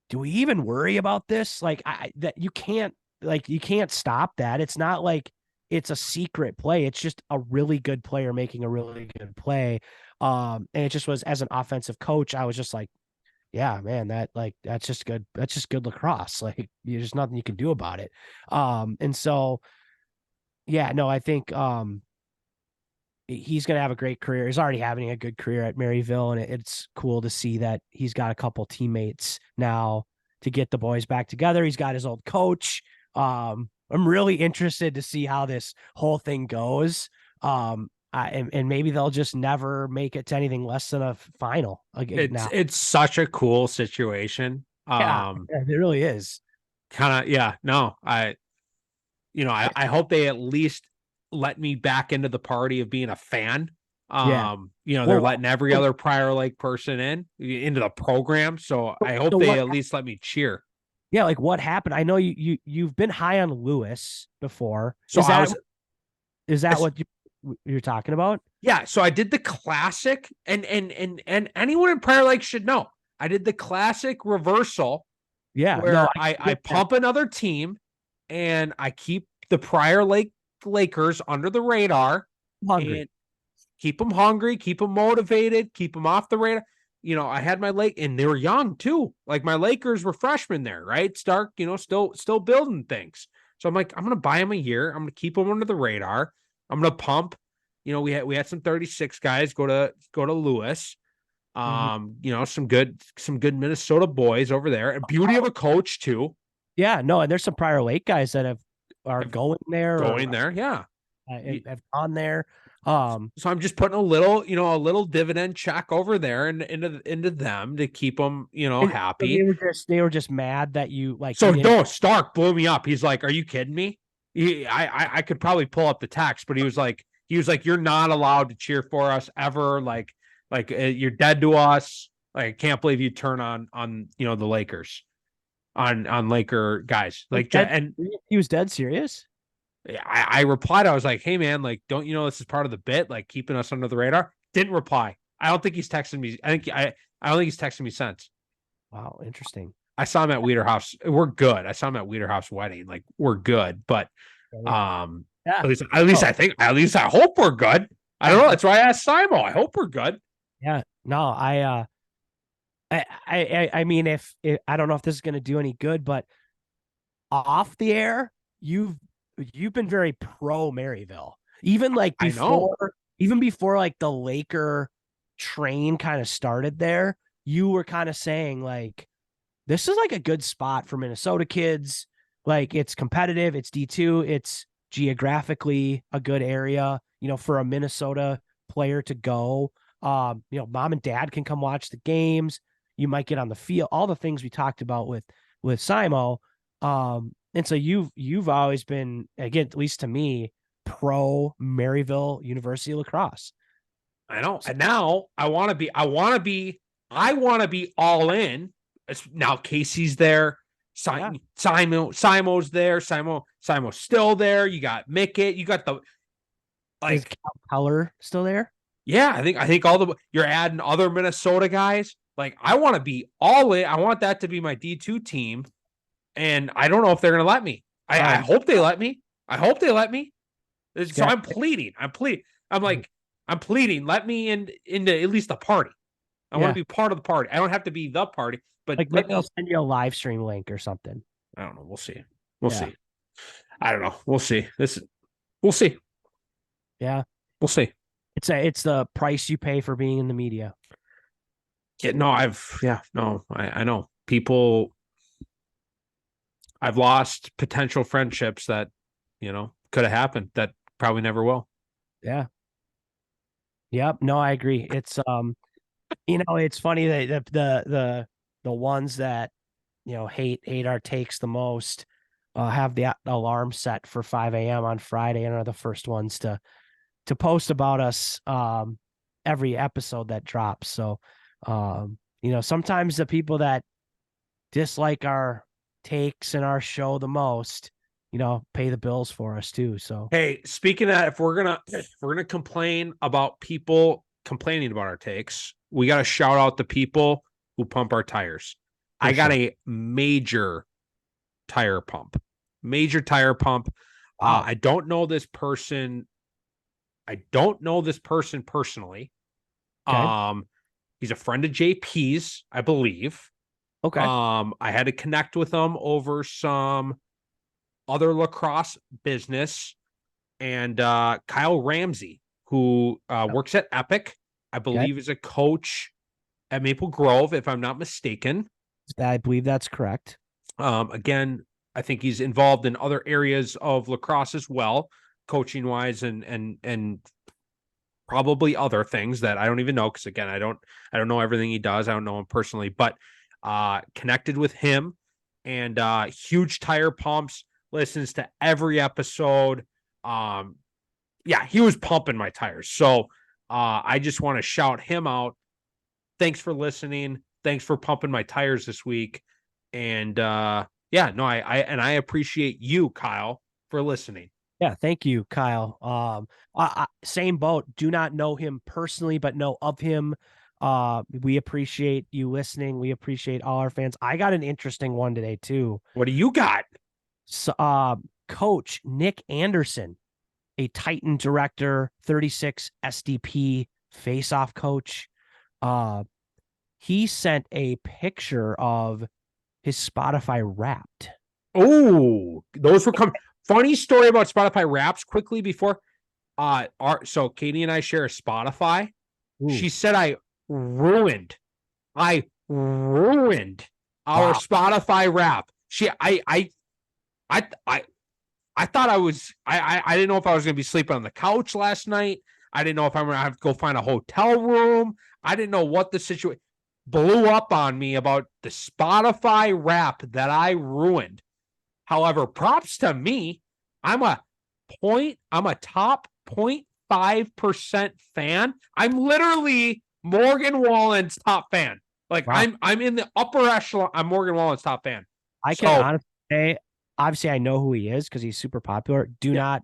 do we even worry about this? Like you can't stop that. It's not like it's a secret play. It's just a really good player making a really good play. And it just was, as an offensive coach, I was just like, yeah, man, that's just good. That's just good lacrosse. Like there's nothing you can do about it. And so, yeah, no, I think, he's going to have a great career. He's already having a good career at Maryville, and it's cool to see that he's got a couple teammates now to get the boys back together. He's got his old coach. I'm really interested to see how this whole thing goes. And maybe they'll just never make it to anything less than a final. It's such a cool situation. It really is. Kind of, yeah. No, I hope they at least let me back into the party of being a fan. They're letting every other Prior Lake person into the program. So I hope they at least let me cheer. Yeah, like what happened? I know you've been high on Lewis before. So is that what you're talking about? Yeah. So I did the classic, and anyone in Prior Lake should know. I did the classic reversal. Yeah. Where I pump another team, and I keep the Prior Lake Lakers under the radar. Hungry. keep them hungry, keep them motivated, keep them off the radar. You know, I had my and they were young too. Like my Lakers were freshmen there, right? Stark, you know, still building things. So I'm like, I'm gonna buy them a year. I'm gonna keep them under the radar. I'm gonna pump. You know, we had some 36 guys go to Lewis. You know, some good Minnesota boys over there. A beauty of a coach too. Yeah, no, and there's some Prior Lake guys that are going there Yeah. have gone there. So I'm just putting a little dividend check over there and into them to keep them, you know, happy. They were just mad that you like. So no, Stark blew me up. He's like, "Are you kidding me?" I could probably pull up the text, but he was like, "You're not allowed to cheer for us ever. Like you're dead to us. Like I can't believe you turn on you know the Lakers, on Laker guys like and he was dead serious. I replied, I was like, "Hey man, like, don't you know this is part of the bit, like keeping us under the radar?" Didn't reply. I don't think he's texting me. I don't think he's texting me since. Wow, interesting. I saw him at Wiederhoff's. We're good. I saw him at Wiederhoff's wedding. Like, we're good, but Yeah. at least I hope we're good. I don't know. That's why I asked Simo. I hope we're good. Yeah. No, I mean, if I don't know if this is going to do any good, but off the air, you've been very pro Maryville. Even like before like the Laker train kind of started there, you were kind of saying like, this is like a good spot for Minnesota kids. Like it's competitive, it's D2, it's geographically a good area, you know, for a Minnesota player to go. You know, mom and dad can come watch the games. You might get on the field, all the things we talked about with Simo. And so you've always been, again, at least to me, pro Maryville University Lacrosse. I know. And now I want to be all in. Now Casey's there. Simo's there. Simo's still there. You got Mickett. You got the Is Cal Keller still there? Yeah, I think you're adding other Minnesota guys. Like I want to be all in. I want that to be my D2 team. And I don't know if they're going to let me. I hope they let me. So I'm pleading. I'm pleading. Let me into at least the party. I want to be part of the party. I don't have to be the party, but like maybe I'll send you a live stream link or something. I don't know. We'll see. We'll see. I don't know. We'll see. We'll see. Yeah. We'll see. It's the price you pay for being in the media. Yeah, no, I know. People, I've lost potential friendships that, you know, could have happened that probably never will. Yeah. Yep. No, I agree. It's you know, it's funny that the ones that, you know, hate our takes the most have the alarm set for 5 a.m. on Friday and are the first ones to post about us every episode that drops. So you know, sometimes the people that dislike our takes and our show the most, you know, pay the bills for us too. So hey, speaking of that, if we're gonna complain about people complaining about our takes, we got to shout out the people who pump our tires. I got a major tire pump. Wow. I don't know this person personally. Okay. He's a friend of JP's, I believe. Okay. I had to connect with him over some other lacrosse business, and Kyle Ramsey, who works at Epic, I believe is a coach at Maple Grove, if I'm not mistaken. I believe that's correct. Again, I think he's involved in other areas of lacrosse as well, coaching wise, and probably other things that I don't even know. Cause again, I don't know everything he does. I don't know him personally, but connected with him, and huge tire pumps, listens to every episode. Yeah, he was pumping my tires. So I just want to shout him out. Thanks for listening. Thanks for pumping my tires this week. And yeah, no, I appreciate you, Kyle, for listening. Yeah, thank you, Kyle. Same boat. Do not know him personally, but know of him. We appreciate you listening. We appreciate all our fans. I got an interesting one today too. What do you got? So, Coach Nick Anderson a Titan director, 36 SDP face-off coach. He sent a picture of his Spotify Wrapped. Oh, those were coming. Funny story about Spotify Wraps quickly before. So Katie and I share a Spotify. Ooh. She said I ruined our Wow. Spotify Wrap. I thought I didn't know if I was going to be sleeping on the couch last night. I didn't know if I'm going to have to go find a hotel room. I didn't know what the situation blew up on me about the Spotify Wrap that I ruined. However, props to me. I'm a top 0.5% fan. I'm literally Morgan Wallen's top fan. Like Wow. I'm in the upper echelon. I'm Morgan Wallen's top fan. I can honestly say, obviously I know who he is because he's super popular. I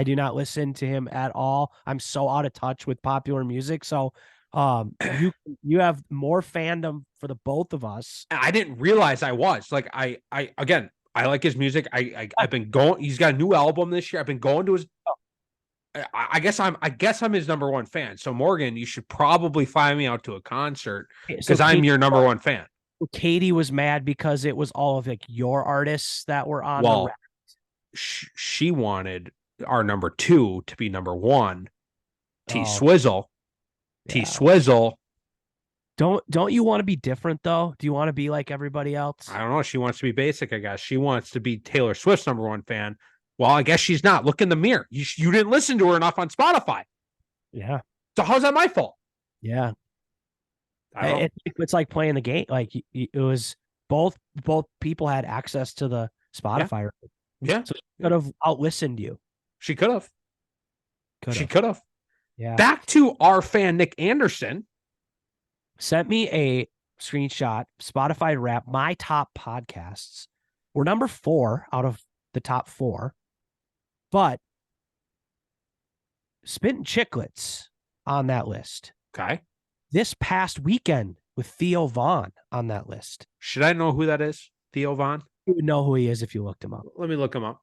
do not listen to him at all. I'm so out of touch with popular music. So you have more fandom for the both of us. I didn't realize I was. Like I like his music. I've been going. He's got a new album this year. I've been going to his. I guess I'm his number one fan. So Morgan, you should probably fly me out to a concert because I'm your number one fan. Katie was mad because it was all of like your artists that were on the rap. She wanted our number 2 to be number 1. T-Swizzle. Yeah. T-Swizzle. Don't you want to be different though? Do you want to be like everybody else? I don't know. She wants to be basic, I guess. She wants to be Taylor Swift's number 1 fan. Well, I guess she's not. Look in the mirror. You didn't listen to her enough on Spotify. Yeah. So how's that my fault? Yeah. It's like playing the game. Like it was both people had access to the Spotify. Yeah. So she could have out-listened you. She could have. She could have. Yeah. Back to our fan, Nick Anderson. Sent me a screenshot, Spotify Wrap, my top podcasts. We're number 4 out of the top 4. But Spittin' Chicklets on that list. Okay. This past weekend with Theo Vaughn on that list. Should I know who that is? Theo Vaughn? You would know who he is if you looked him up. Let me look him up.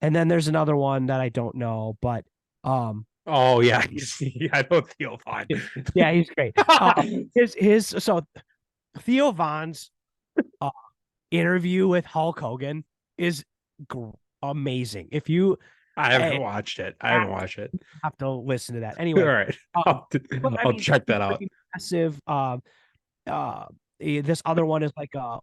And then there's another one that I don't know, but oh yeah, I know Theo Vaughn. Yeah, he's great. So Theo Vaughn's interview with Hulk Hogan is amazing. If you I haven't watched it. Have to listen to that anyway. All right, I'll check that out. Massive. This other one is like a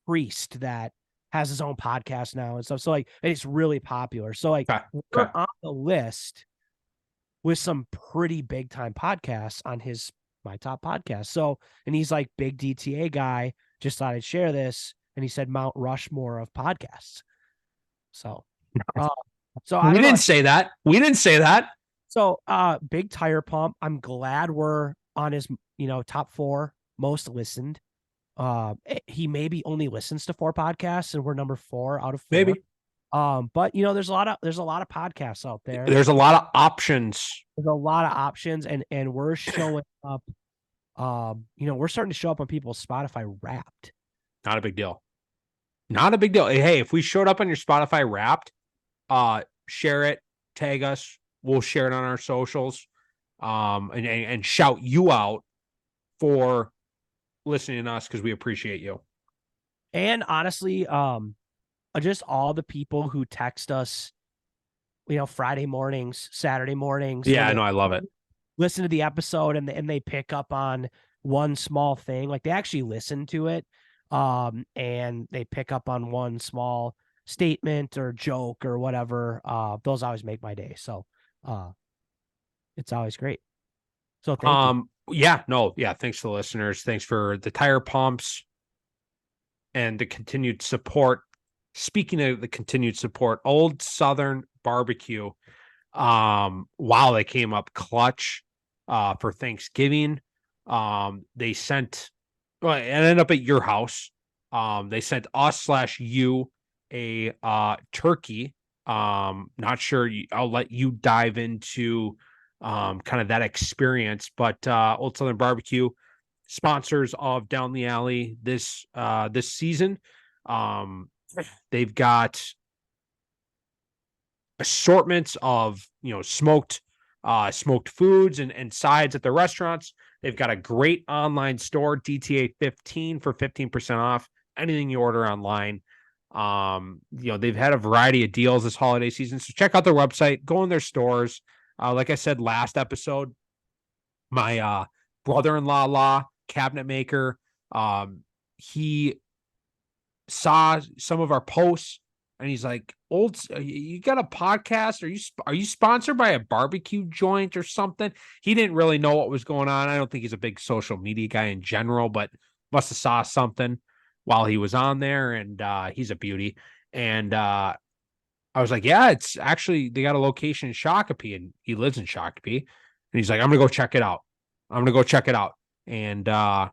priest that has his own podcast now and stuff. So like, and it's really popular. So like, we're on the list with some pretty big time podcasts on my top podcast. So, and he's like big DTA guy. Just thought I'd share this, and he said Mount Rushmore of podcasts. So we didn't say that. We didn't say that. So Big Tire Pump. I'm glad we're on his top 4 most listened. He maybe only listens to 4 podcasts, and we're number 4 out of 4. Maybe. But there's a lot of podcasts out there. There's a lot of options. There's a lot of options, and we're showing up. We're starting to show up on people's Spotify Wrapped. Not a big deal. Not a big deal. Hey, if we showed up on your Spotify Wrapped, share it, tag us. We'll share it on our socials, and shout you out for listening to us because we appreciate you. And honestly, just all the people who text us, Friday mornings, Saturday mornings. Yeah, I know. I love it. Listen to the episode and they pick up on one small thing. Like they actually listen to it. And they pick up on one small statement or joke or whatever. Those always make my day. So, it's always great. So thank you. Yeah. Thanks to the listeners. Thanks for the tire pumps and the continued support. Speaking of the continued support, Old Southern Barbecue. Wow, they came up clutch for Thanksgiving. They sent. Well, it ended up at your house. They sent us/you a turkey. Not sure. I'll let you dive into kind of that experience. But Old Southern Barbecue, sponsors of Down the Alley this season. They've got assortments of, smoked foods and sides at the restaurants. They've got a great online store, DTA 15 for 15% off anything you order online. They've had a variety of deals this holiday season. So check out their website, go in their stores. Like I said last episode, my brother-in-law cabinet maker, he saw some of our posts and he's like, you got a podcast? Are you sponsored by a barbecue joint or something? He didn't really know what was going on. I don't think he's a big social media guy in general, but must have saw something while he was on there, and he's a beauty. And I was like, yeah, it's actually, they got a location in Shakopee, and he lives in Shakopee. And he's like, I'm gonna go check it out. And I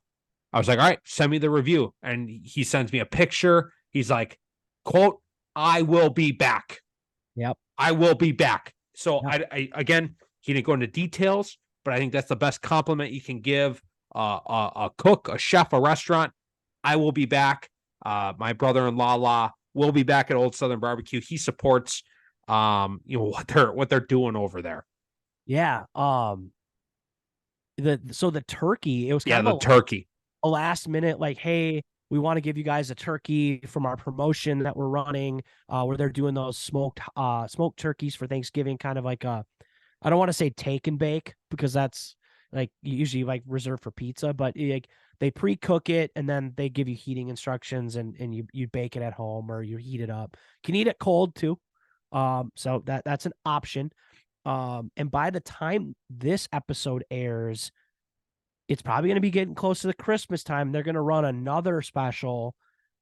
was like, all right, send me the review. And he sends me a picture. He's like, quote, I will be back. Yep. I will be back. So Yep. I again, he didn't go into details, but I think that's the best compliment you can give a cook, a chef, a restaurant. I will be back. My brother-in-law will be back at Old Southern Barbecue. He supports what they're doing over there. Yeah. The turkey, it was kind the of turkey. a last minute, like, hey, we want to give you guys a turkey from our promotion that we're running, where they're doing those smoked turkeys for Thanksgiving, kind of like I don't want to say take and bake because that's like usually like reserved for pizza, but like they pre-cook it and then they give you heating instructions and you bake it at home or you heat it up. You can eat it cold too. So that's an option. And by the time this episode airs, it's probably going to be getting close to the Christmas time. They're going to run another special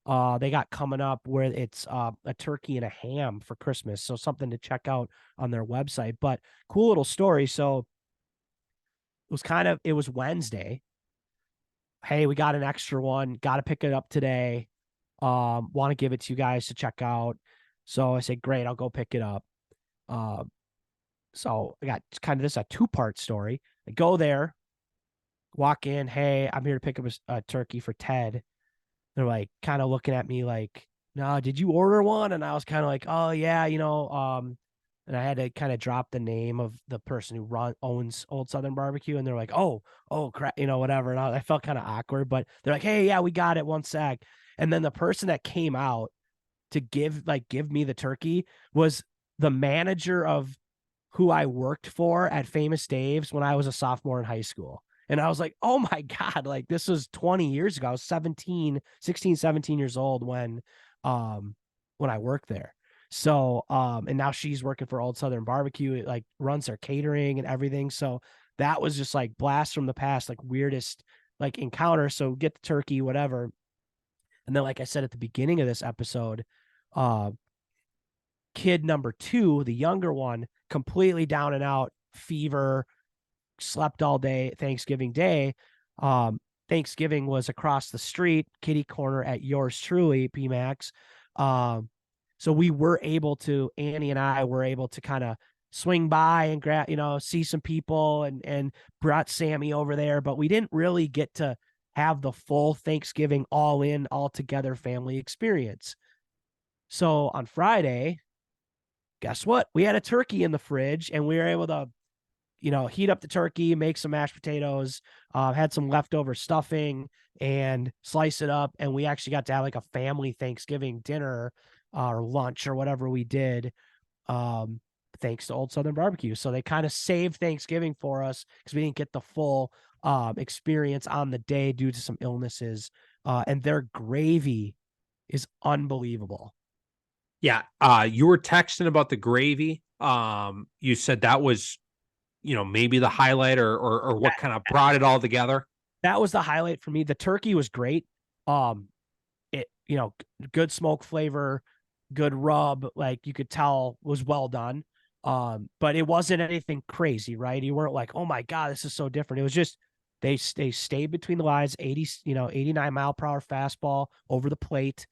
they got coming up where it's a turkey and a ham for Christmas. So something to check out on their website. But cool little story. So it was Wednesday. Hey, we got an extra one. Got to pick it up today. Want to give it to you guys to check out. So I said, great, I'll go pick it up. So I got kind of a 2-part story. I go there, walk in. Hey, I'm here to pick up a turkey for Ted. They're like kind of looking at me like, no, did you order one? And I was kind of like, oh yeah, and I had to kind of drop the name of the person who owns Old Southern Barbecue. And they're like, oh crap, whatever. And I felt kind of awkward, but they're like, hey, yeah, we got it, 1 sec. And then the person that came out to give me the turkey was the manager of who I worked for at Famous Dave's when I was a sophomore in high school. And I was like, oh my God, like this was 20 years ago. I was 17 years old when I worked there. So, and now she's working for Old Southern Barbecue. It like runs their catering and everything. So that was just like blast from the past, like weirdest like encounter. So get the turkey, whatever. And then, like I said at the beginning of this episode, kid number 2, the younger one, completely down and out, fever, slept all day Thanksgiving Day. Thanksgiving was across the street, kitty corner at yours truly, PMax. So Annie and I were able to kind of swing by and grab, see some people and brought Sammy over there, but we didn't really get to have the full Thanksgiving all together family experience. So on Friday, guess what? We had a turkey in the fridge and we were able to, heat up the turkey, make some mashed potatoes, had some leftover stuffing and slice it up. And we actually got to have like a family Thanksgiving dinner or lunch or whatever we did. Thanks to Old Southern Barbecue. So they kind of saved Thanksgiving for us because we didn't get the full experience on the day due to some illnesses. And their gravy is unbelievable. Yeah. You were texting about the gravy. You said that was, maybe the highlight or what kind of brought it all together. That was the highlight for me. The turkey was great. It, good smoke flavor, good rub, like you could tell was well done. But it wasn't anything crazy, right? You weren't like, oh my God, this is so different. It was just, they stayed between the lines, 89 mile per hour fastball over the plate,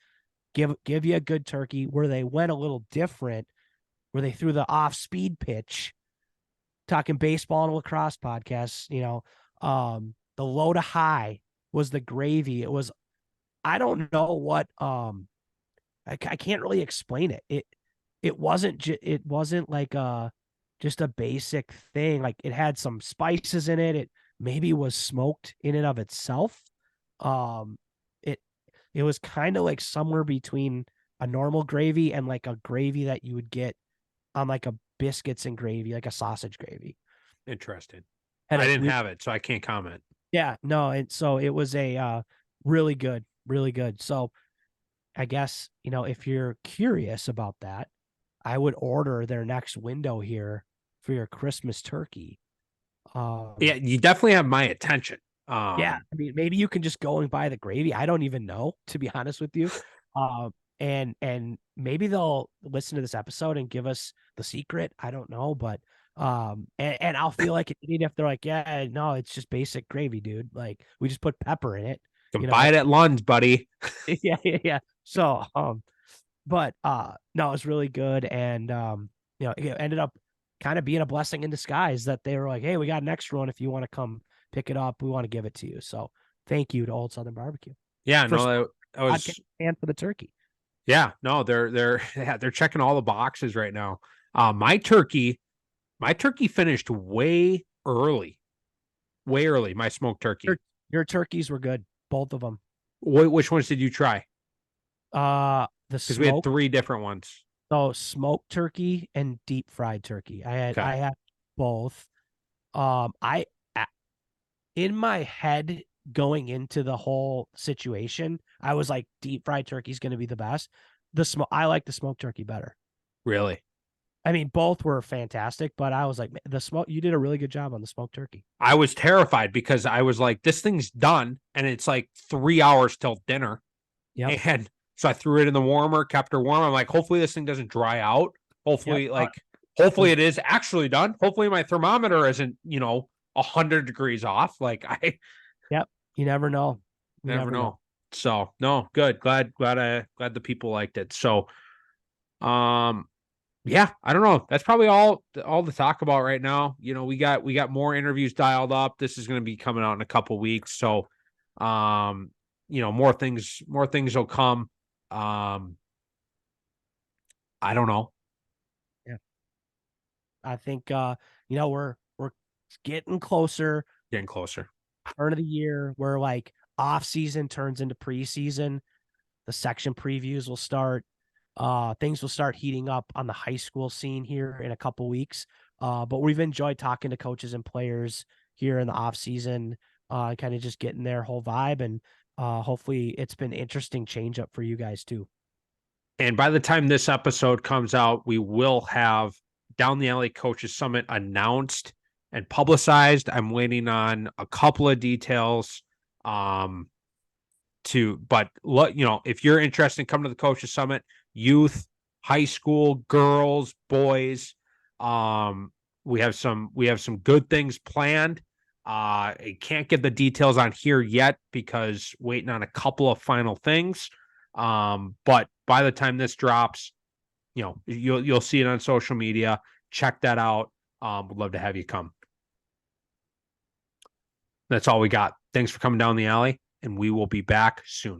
give you a good turkey. Where they went a little different, where they threw the off speed pitch, talking baseball and lacrosse podcasts, the low to high was the gravy. It was, I don't know what, I can't really explain it. it wasn't like just a basic thing. Like it had some spices in it. It maybe was smoked in and of itself. Um, it it was kind of like somewhere between a normal gravy and like a gravy that you would get on like a biscuits and gravy, like a sausage gravy. Interesting. Had I a didn't weird, have it, so I can't comment. yeah, no, and so it was a really good, really good. So I guess, if you're curious about that, I would order their next window here for your Christmas turkey. Yeah, Um, you definitely have my attention. yeah, I mean, maybe you can just go and buy the gravy. I don't even know, to be honest with you. And maybe they'll listen to this episode and give us the secret. I don't know, but and I'll feel like an idiot if they're like, yeah, no, it's just basic gravy, dude. Like we just put pepper in it, You can you buy know. it at Lund's, buddy. Yeah, yeah, yeah. So but no, it's really good. And it ended up kind of being a blessing in disguise that they were like, hey, we got an extra one if you want to come pick it up, we want to give it to you. So thank you to Old Southern Barbecue Yeah, for no, that podcast was and for the turkey. yeah, no, they're yeah, they're checking all the boxes right now. My turkey finished way early. My smoked Your, turkey. your turkeys were good, both of them. Which ones did you try? The Because we had smoke, 3 different ones. so smoked turkey and deep fried turkey. Okay, I had both. I in my head going into the whole situation, I was like, deep fried turkey is going to be the best. I like the smoked turkey better. really? I mean, both were fantastic, but I was like, the smoke. You did a really good job on the smoked turkey. I was terrified because I was like, this thing's done, and it's like 3 hours till dinner. Yep. And so I threw it in the warmer, kept her warm. I'm like, hopefully this thing doesn't dry out. Yep. Hopefully it is actually done. Hopefully my thermometer isn't, 100 degrees off. Like I Yep. You never know. You never never know. know. So no, good. Glad the people liked it. So um yeah, I don't know. That's probably all to talk about right now. We got more interviews dialed up. This is going to be coming out in a couple weeks. So more things will come. Um I don't know. Yeah. I think we're getting closer. Getting closer. Turn of the year where like off season turns into preseason. The section previews will start. Things will start heating up on the high school scene here in a couple weeks. But we've enjoyed talking to coaches and players here in the off season, kind of just getting their whole vibe. And hopefully it's been interesting change up for you guys too. And by the time this episode comes out, we will have Down the Alley Coaches Summit announced and publicized. I'm waiting on a couple of details. But if you're interested in coming to the Coaches Summit, youth, high school, girls, boys, we have some good things planned. I can't get the details on here yet because waiting on a couple of final things. But by the time this drops, you'll see it on social media. Check that out. Would love to have you come. That's all we got. Thanks for coming down the alley, and we will be back soon.